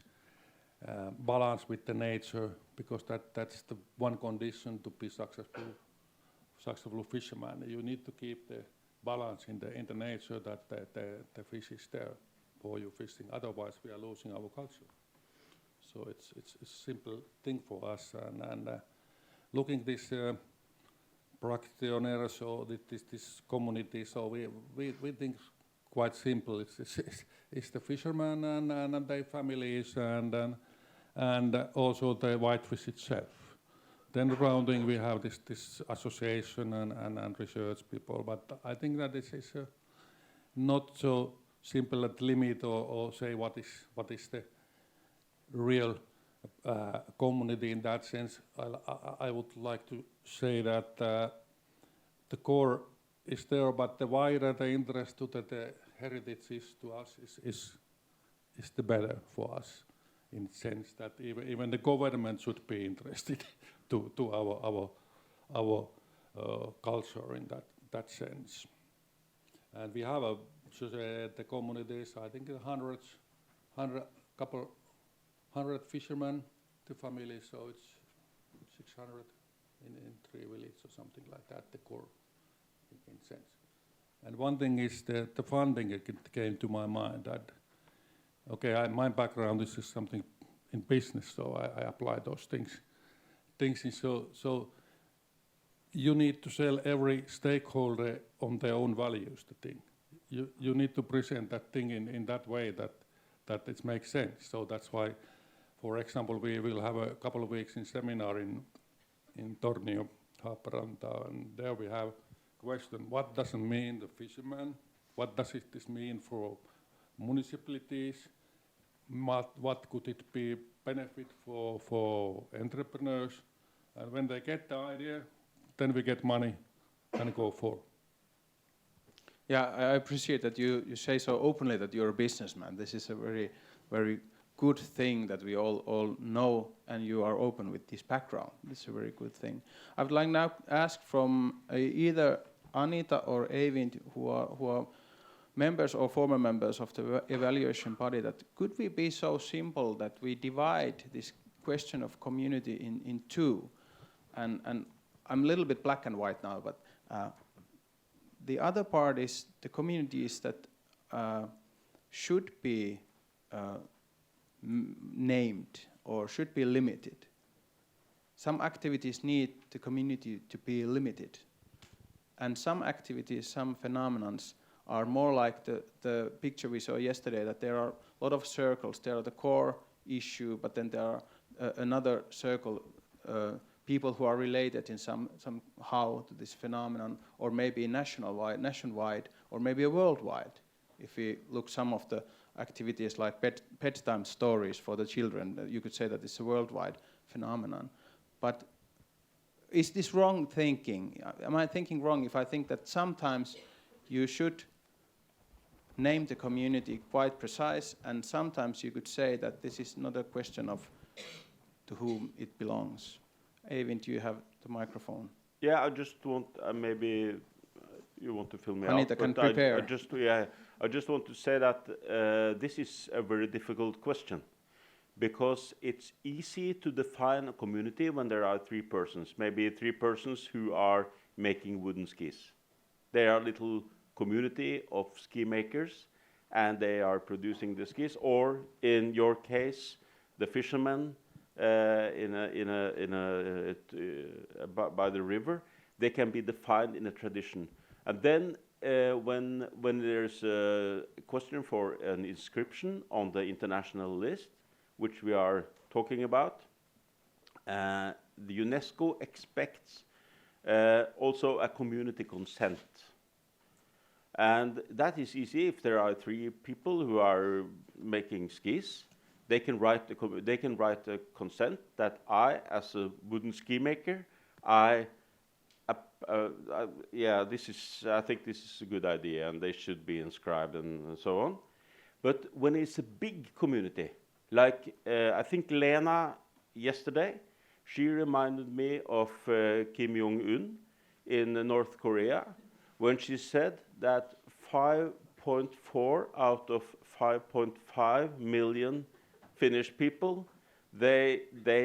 balance with the nature, because that's the one condition to be successful fisherman. You need to keep the balance in the nature, that the fish is there for you fishing. Otherwise, we are losing our culture. So it's a simple thing for us. And looking this practitioners or this community, so we think quite simple. It's the fishermen and their families and also the whitefish itself. Then surrounding we have this association and research people, but I think that this is not so simple at limit or say what is the real community in that sense. I would like to say that the core is there, but the wider the interest to the heritage is to us is the better for us, in the sense that even the government should be interested to our culture in that sense. And we have the communities, I think 100 fishermen, the families, so it's 600 in 3 villages or something like that, the core in sense. And one thing is the funding. It came to my mind that, okay, my background is something in business, so I apply those things. So you need to sell every stakeholder on their own values, the thing. You need to present that thing in that way that it makes sense. So that's why, for example, we will have a couple of weeks in seminar in Tornio, Haaparanta, and there we have question, what does it mean, the fisherman? What does this mean for municipalities? What could it be benefit for entrepreneurs? And when they get the idea, then we get money and go for. Yeah, I appreciate that you say so openly that you're a businessman. This is a very, very good thing that we all know, and you are open with this background. This is a very good thing. I would like now to ask from either Anita or Eivind, who are members or former members of the evaluation body, that could we be so simple that we divide this question of community in two? And I'm a little bit black and white now, but the other part is the communities that should be named or should be limited. Some activities need the community to be limited. And some activities, some phenomena are more like the picture we saw yesterday, that there are a lot of circles. There are the core issue, but then there are another circle, people who are related in somehow to this phenomenon, or maybe nationwide, or maybe worldwide. If we look some of the activities like bedtime stories for the children, you could say that it's a worldwide phenomenon. But is this wrong thinking? Am I thinking wrong if I think that sometimes you should name the community quite precise, and sometimes you could say that this is not a question of to whom it belongs? Eivind, you have the microphone. Yeah, I just want, maybe you want to fill me Anita out. can prepare. I just want to say that this is a very difficult question, because it's easy to define a community when there are 3 persons, maybe 3 persons who are making wooden skis. They are a little community of ski makers, and they are producing the skis. Or in your case, the fishermen by the river, they can be defined in a tradition. And then when there's a question for an inscription on the international list, which we are talking about, the UNESCO expects also a community consent. And that is easy. If there are 3 people who are making skis, they can write a consent that I, as a wooden ski maker, I think this is a good idea, and they should be inscribed and so on. But when it's a big community, like I think Lena yesterday, she reminded me of Kim Jong-un in North Korea, when she said that 5.4 out of 5.5 million Finnish people, they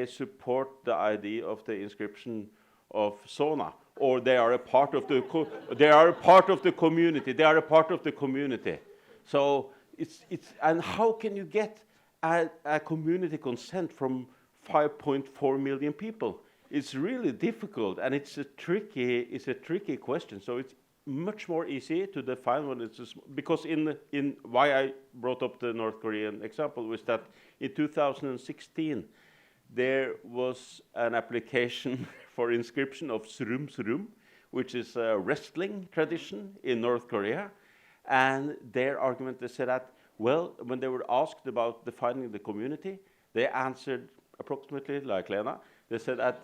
support the idea of the inscription of sauna, or they are a part of the community. They are a part of the community. So it's and how can you get a community consent from 5.4 million people? It's really difficult, and it's a tricky question. So it's much more easy to define when it's because in why I brought up the North Korean example was that in 2016 there was an application for inscription of Surum Surum, which is a wrestling tradition in North Korea, and their argument, they said that, well, when they were asked about defining the community, they answered approximately like Lena. They said that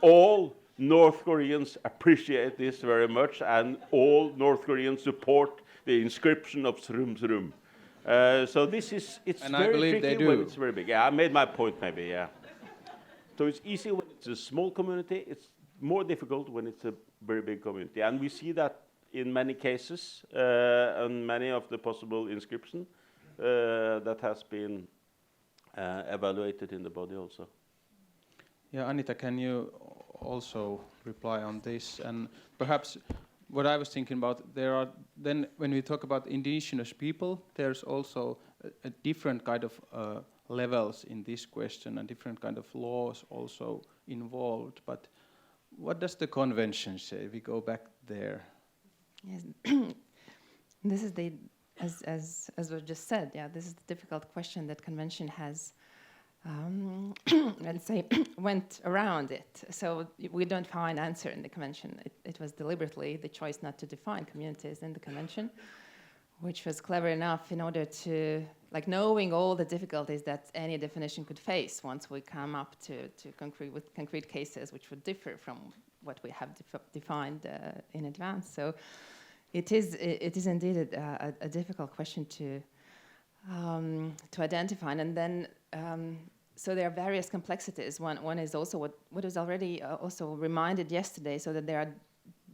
all North Koreans appreciate this very much, and all North Koreans support the inscription of Srum Srum. So this is, it's And very I believe tricky they when do. it's very big. Yeah, I made my point maybe, yeah. So it's easy when it's a small community. It's more difficult when it's a very big community. And we see that in many cases, on many of the possible inscription that has been evaluated in the body also. Yeah, Anita, can you also reply on this? And perhaps what I was thinking about, there are then when we talk about indigenous people, there's also a different kind of levels in this question and different kind of laws also involved. But what does the convention say? We go back there. Yes, this is the, as was just said, yeah, this is the difficult question that convention has, let's say, went around it. So we don't find answer in the convention. It was deliberately the choice not to define communities in the convention, which was clever enough in order to, like, knowing all the difficulties that any definition could face once we come up to concrete cases which would differ from what we have defined in advance. So it is indeed a difficult question to identify. And then so there are various complexities. One is also what was already also reminded yesterday, so that there are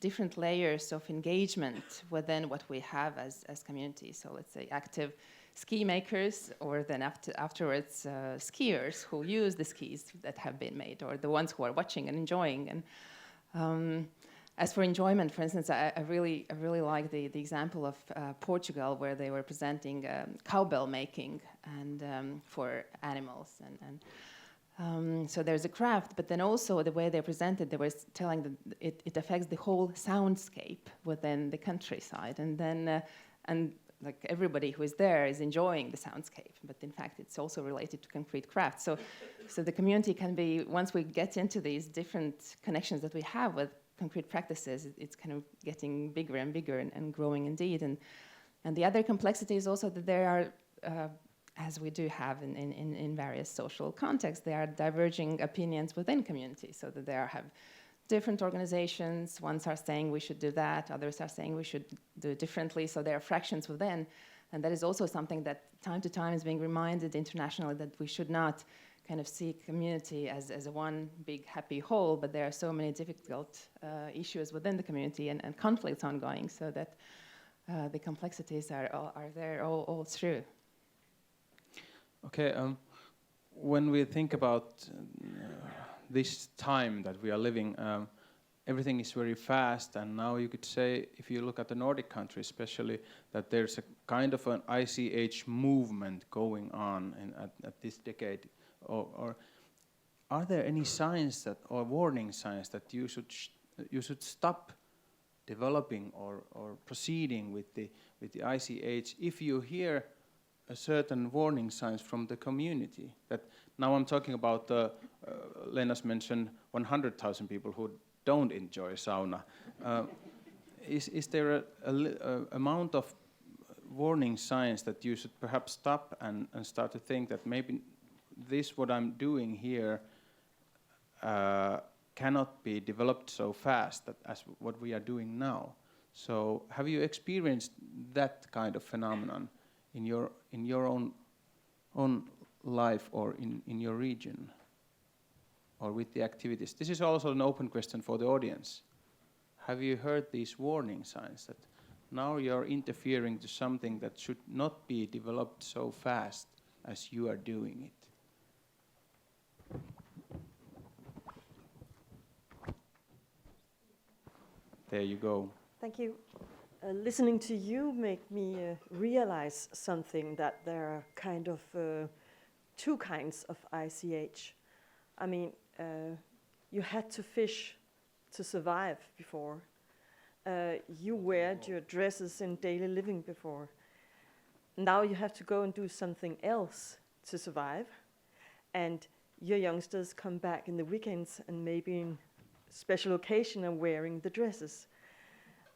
different layers of engagement within what we have as communities. So let's say active ski makers, or then afterwards skiers who use the skis that have been made, or the ones who are watching and enjoying. And as for enjoyment, for instance, I really like the example of Portugal, where they were presenting cowbell making and for animals. And so there's a craft, but then also the way they presented, they were telling that it affects the whole soundscape within the countryside. And then, like everybody who is there is enjoying the soundscape, but in fact it's also related to concrete craft. So the community can be, once we get into these different connections that we have with concrete practices, it's kind of getting bigger and bigger and growing indeed. And the other complexity is also that there are, as we do have in various social contexts, there are diverging opinions within communities, so that there have different organizations. Ones are saying we should do that, others are saying we should do it differently, so there are fractions within. And that is also something that time to time is being reminded internationally, that we should not kind of see community as a one big happy whole, but there are so many difficult issues within the community and conflicts ongoing, so that the complexities are there all through. Okay, when we think about this time that we are living, everything is very fast, and now you could say, if you look at the Nordic countries especially, that there's a kind of an ICH movement going on at this decade. Or are there any signs that, or warning signs, that you should stop developing or proceeding with the ICH if you hear a certain warning signs from the community? That now I'm talking about Lena's mentioned 100,000 people who don't enjoy sauna. Is there a amount of warning signs that you should perhaps stop and start to think that maybe this, what I'm doing here, cannot be developed so fast as what we are doing now? So have you experienced that kind of phenomenon in your own life, or in your region, or with the activities? This is also an open question for the audience. Have you heard these warning signs that now you're interfering to something that should not be developed so fast as you are doing it? There you go. Thank you. Listening to you make me realize something, that there are kind of two kinds of ICH. I mean, you had to fish to survive before. You wear your dresses in daily living before. Now you have to go and do something else to survive. And your youngsters come back in the weekends and maybe in special occasion are wearing the dresses.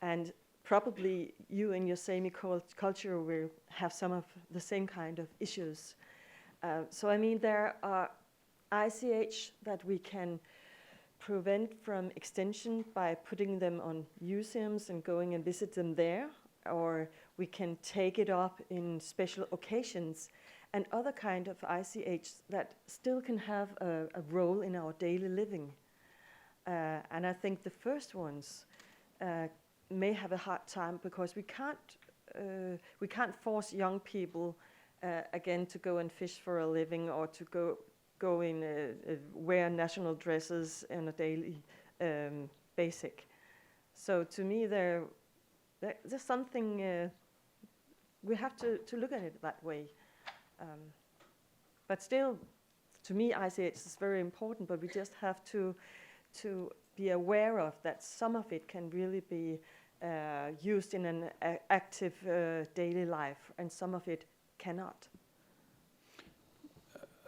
And probably you and your Sámi culture will have some of the same kind of issues. So I mean, there are ICH that we can prevent from extension by putting them on museums and going and visit them there, or we can take it up in special occasions, and other kind of ICH that still can have a role in our daily living. And I think the first ones may have a hard time because we can't force young people again to go and fish for a living or to go in wear national dresses on a daily basic. So to me, there's something we have to look at it that way. But still, to me, ICH is very important. But we just have to be aware of that some of it can really be used in an active daily life, and some of it cannot.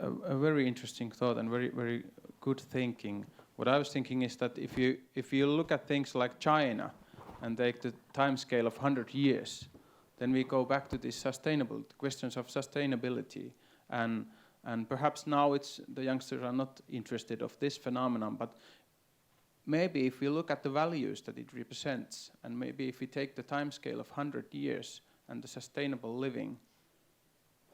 A very interesting thought and very, very good thinking. What I was thinking is that if you look at things like China and take the time scale of 100 years, then we go back to this questions of sustainability, and perhaps now the youngsters are not interested of this phenomenon, but maybe if we look at the values that it represents, and maybe if we take the time scale of 100 years and the sustainable living,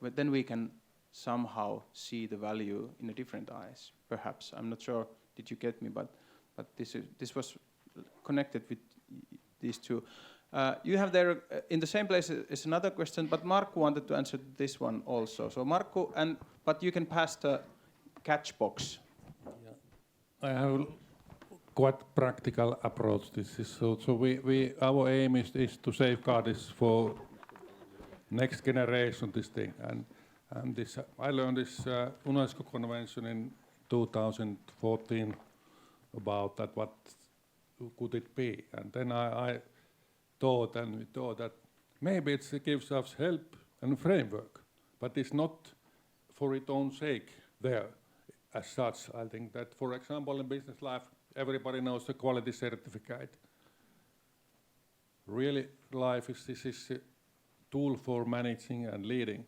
but then we can somehow see the value in a different eyes. Perhaps, I'm not sure. Did you get me? But this was connected with these two. You have there in the same place is another question, but Markku wanted to answer this one also. So Markku, but you can pass the catch box. Yeah. I have quite practical approach. This is so our aim is to safeguard this for next generation. This thing and this I learned this UNESCO convention in 2014 about that. What could it be? And then I thought that maybe it gives us help and framework, but it's not for its own sake there as such. I think that, for example, in business life, everybody knows the quality certificate. Really, this is a tool for managing and leading,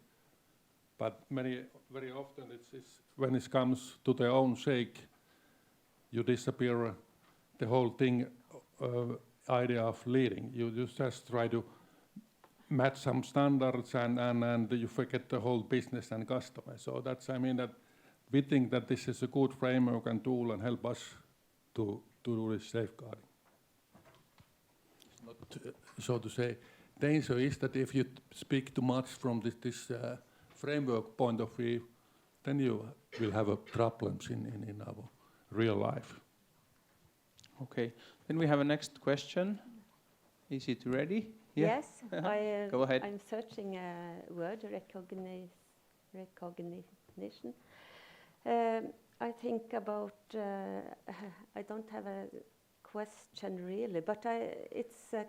but very often it's when it comes to their own sake, you disappear the whole thing. Idea of leading. You just try to match some standards and you forget the whole business and customer. So that's, I mean, that we think that this is a good framework and tool and help us to do this safeguarding. Not, so to say, danger is that if you speak too much from this framework point of view, then you will have problems in our real life. Okay, then we have a next question. Is it ready? Yeah. Yes, Go ahead. I'm searching a word recognition. I think about, I don't have a question really, but it's the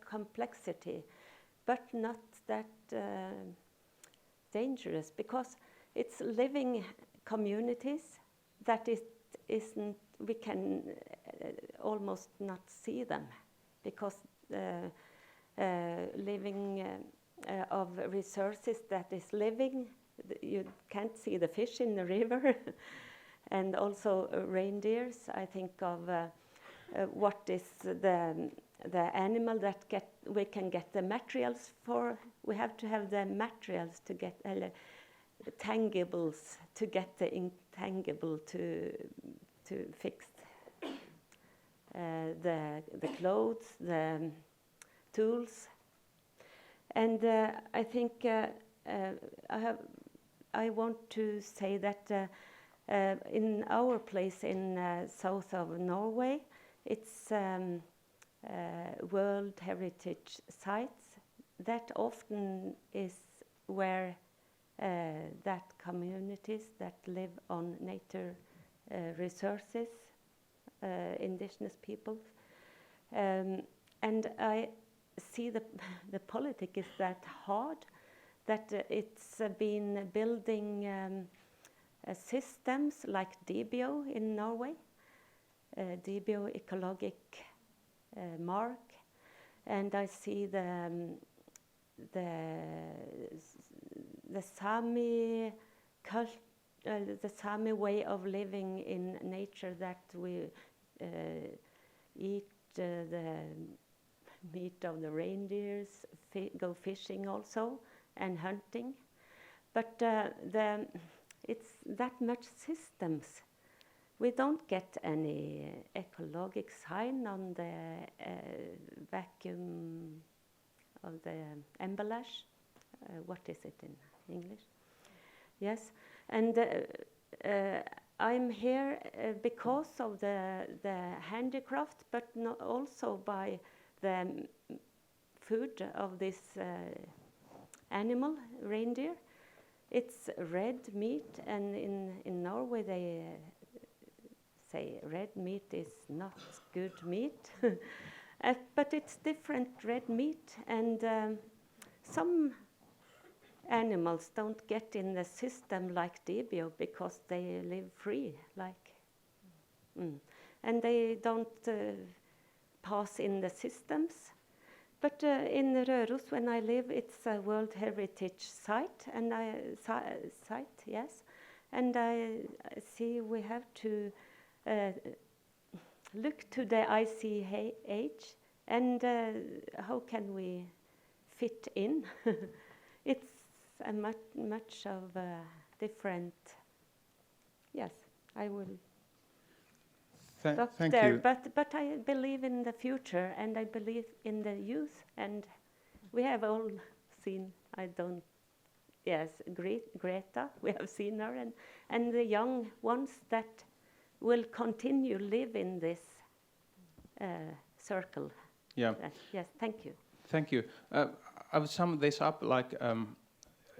complexity, but not that dangerous, because it's living communities that isn't, we can almost not see them, because living of resources that is living, you can't see the fish in the river, and also reindeers. I think of what is the animal that we can get the materials for. We have to have the materials to get tangibles to get the intangible to fix the clothes, the tools, and I think I want to say that in our place in south of Norway, it's World Heritage sites. That often is where that communities that live on nature resources, indigenous peoples, and I see the politics is that hard, that it's been building systems like DBO in Norway, DBO ecologic mark, and I see the Sámi the Sámi way of living in nature, that we eat the meat of the reindeers, go fishing also, and hunting. But it's that much systems. We don't get any ecologic sign on the vacuum of the emballage. What is it in English? Yes, and I'm here because of the handicraft, but also by the food of this animal, reindeer. It's red meat, and in Norway they say red meat is not good meat, but it's different red meat, and some animals don't get in the system like Debio because they live free, and they don't pass in the systems. But in Røros, when I live, it's a World Heritage site, and yes, and I see we have to look to the ICH, and how can we fit in? It's a much of different. Yes, I will. Stop Thank there, you. but I believe in the future, and I believe in the youth, and we have all seen. Greta, we have seen her, and the young ones that will continue live in this circle. Yeah. Yes, thank you. Thank you. I would sum this up like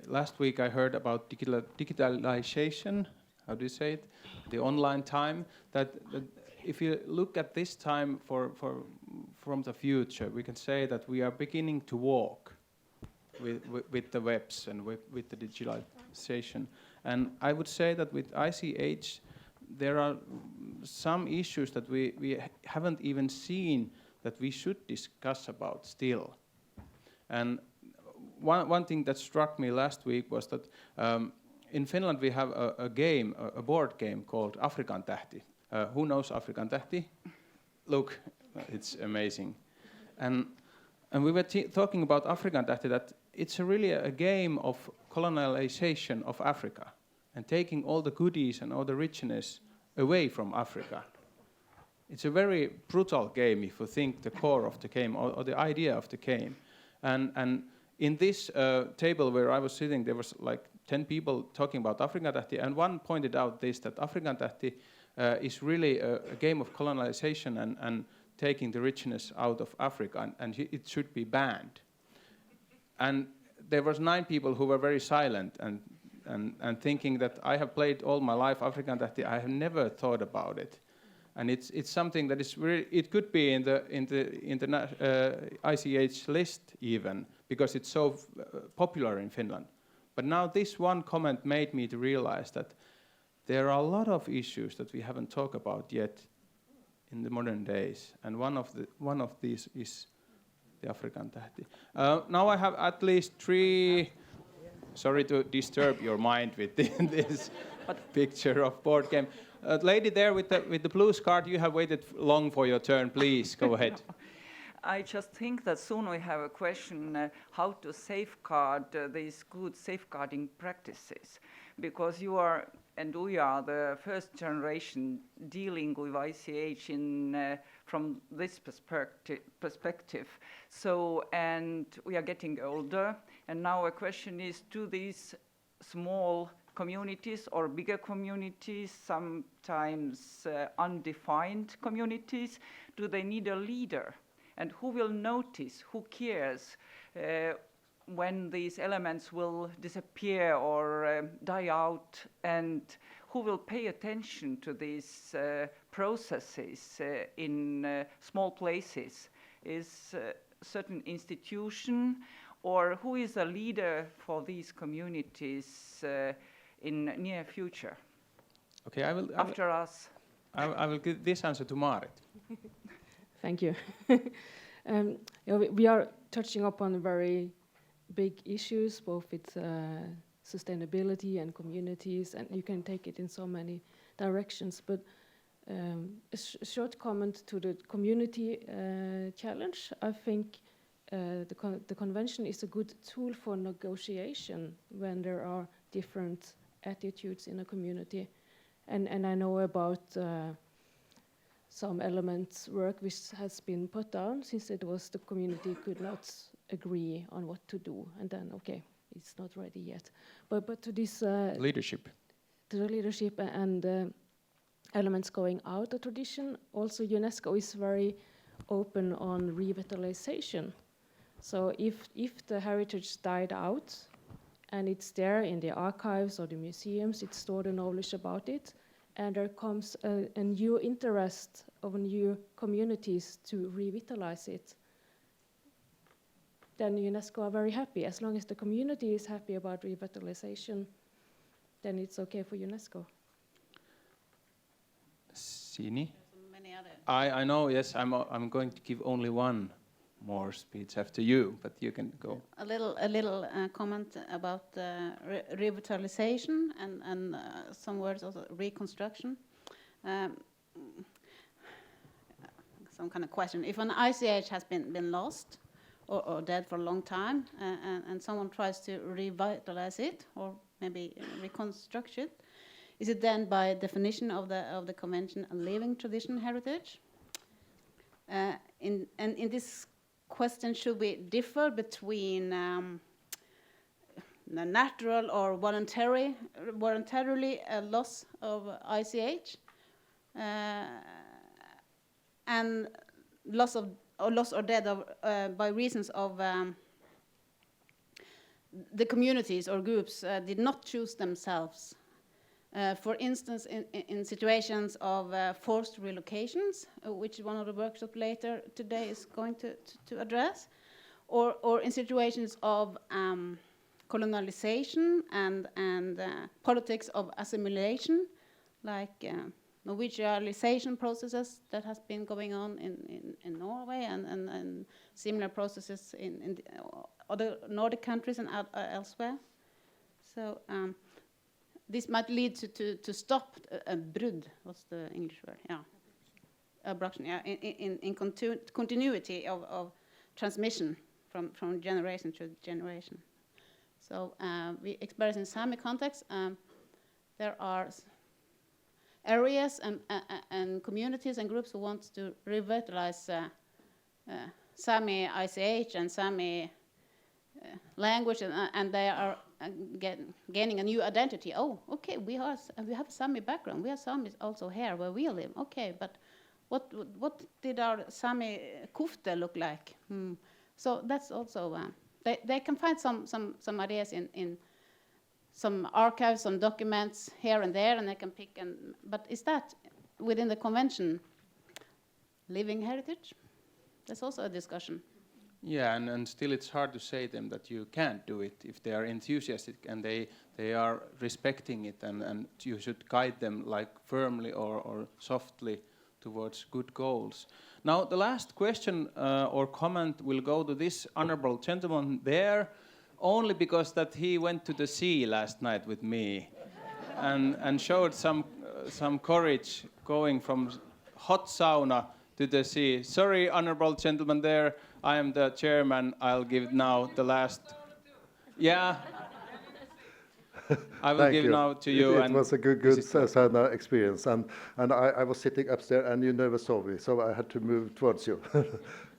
last week I heard about digitalization. How do you say it? The online time. That if you look at this time from the future, we can say that we are beginning to walk with the webs and with the digitalization. And I would say that with ICH, there are some issues that we haven't even seen that we should discuss about still. And one thing that struck me last week was that in Finland we have a board game called Afrikan Tähti. Who knows Afrikan Tähti? Look, it's amazing. And we were talking about Afrikan Tähti, that it's really a game of colonialization of Africa and taking all the goodies and all the richness away from Africa. It's a very brutal game if you think the core of the game or the idea of the game. And in this table where I was sitting, there was like 10 people talking about Afrikan Tähti, and one pointed out this, that Afrikan Tähti is really a game of colonization and taking the richness out of Africa, and it should be banned. And there was 9 people who were very silent and thinking that I have played all my life Afrikan Tähti, I have never thought about it. And it's something that is really, it could be in the ICH list even, because it's so popular in Finland. But now this one comment made me to realize that there are a lot of issues that we haven't talked about yet in the modern days, and one of these is the Afrikan Tähti. Now I have at least 3. Sorry to disturb your mind with this picture of board game. Lady there with the blue scarf, you have waited long for your turn. Please go ahead. I just think that soon we have a question how to safeguard these good safeguarding practices, because you are and we are the first generation dealing with ICH from this perspective. So, and we are getting older, and now a question is, do these small communities or bigger communities, sometimes undefined communities, do they need a leader? And who will notice, who cares when these elements will disappear or die out, and who will pay attention to these processes in small places? Is a certain institution, or who is a leader for these communities in near future? Okay, after us. I will give this answer to Marit. Thank you. We are touching upon very big issues, both with sustainability and communities, and you can take it in so many directions. But a short comment to the community challenge. I think the convention is a good tool for negotiation when there are different attitudes in a community. And I know about some elements work which has been put down since it was the community could not agree on what to do, and then okay, it's not ready yet. But to this leadership, to the leadership and elements going out of tradition, also UNESCO is very open on revitalization. So if the heritage died out and it's there in the archives or the museums, it's stored the knowledge about it, and there comes a new interest of new communities to revitalize it, then UNESCO are very happy. As long as the community is happy about revitalization, then it's okay for UNESCO. Sini? Many other. I know, yes, I'm going to give only one more speech after you, but you can go. A little comment about revitalization and some words also reconstruction. Some kind of question. If an ICH has been lost or dead for a long time, and someone tries to revitalize it or maybe reconstruct it, is it then by definition of the convention a living tradition heritage? In this question, should we differ between the natural or voluntarily loss of ICH and loss or death of by reasons of the communities or groups did not choose themselves? For instance, in situations of forced relocations, which one of the workshops later today is going to address, or in situations of colonialization and politics of assimilation, like Norwegianization processes that has been going on in Norway and similar processes in other Nordic countries and elsewhere. So. This might lead to stop a brudd. What's the English word? Yeah, abruption. Yeah, in continuity of transmission from generation to generation. So we experience in Sámi context. There are areas and communities and groups who want to revitalize Sámi ICH and Sámi language, and they are gaining a new identity. Oh, okay, we have a Sámi background. We have Sámis also here where we live. Okay, but what did our Sámi kufte look like? So that's also they can find some ideas in some archives, some documents here and there, and they can pick. But is that within the convention living heritage? That's also a discussion. Yeah, and still it's hard to say them that you can't do it if they are enthusiastic and they are respecting it, and you should guide them like firmly or softly towards good goals. Now the last question or comment will go to this honorable gentleman there, only because that he went to the sea last night with me and showed some courage going from hot sauna to the sea. Sorry, honorable gentleman there. I am the chairman. I'll give now the last. Yeah. I will give now to you. It was a good sauna experience, and I was sitting upstairs, and you never saw me, so I had to move towards you.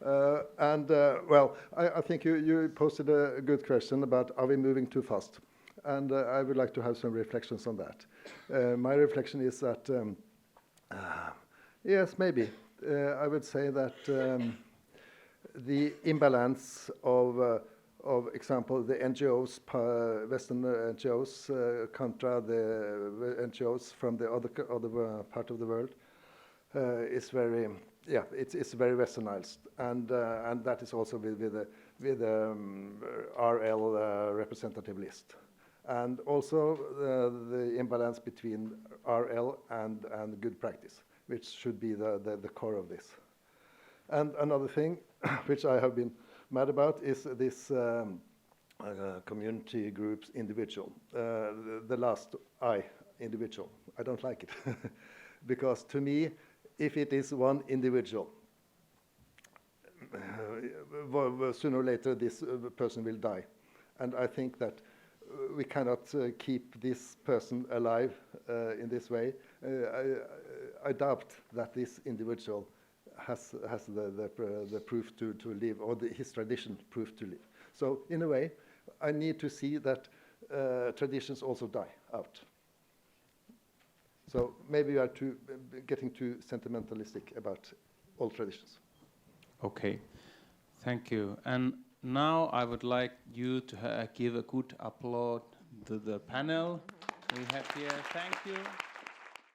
Well, I think you posted a good question about are we moving too fast, and I would like to have some reflections on that. My reflection is that yes, maybe I would say that the imbalance of example, the NGOs, Western NGOs, contra the NGOs from the other part of the world, is very, yeah, it's very Westernized, and that is also with the RL representative list, and also the imbalance between RL and good practice, which should be the core of this. And another thing, which I have been mad about, is this community groups individual. The last I, individual, I don't like it. Because to me, if it is one individual, sooner or later this person will die. And I think that we cannot keep this person alive in this way. I doubt that this individual has the proof to live, or his tradition proof to live. So in a way, I need to see that traditions also die out. So maybe we are getting too sentimentalistic about old traditions. Okay, thank you. And now I would like you to give a good applause to the panel we have here. Thank you.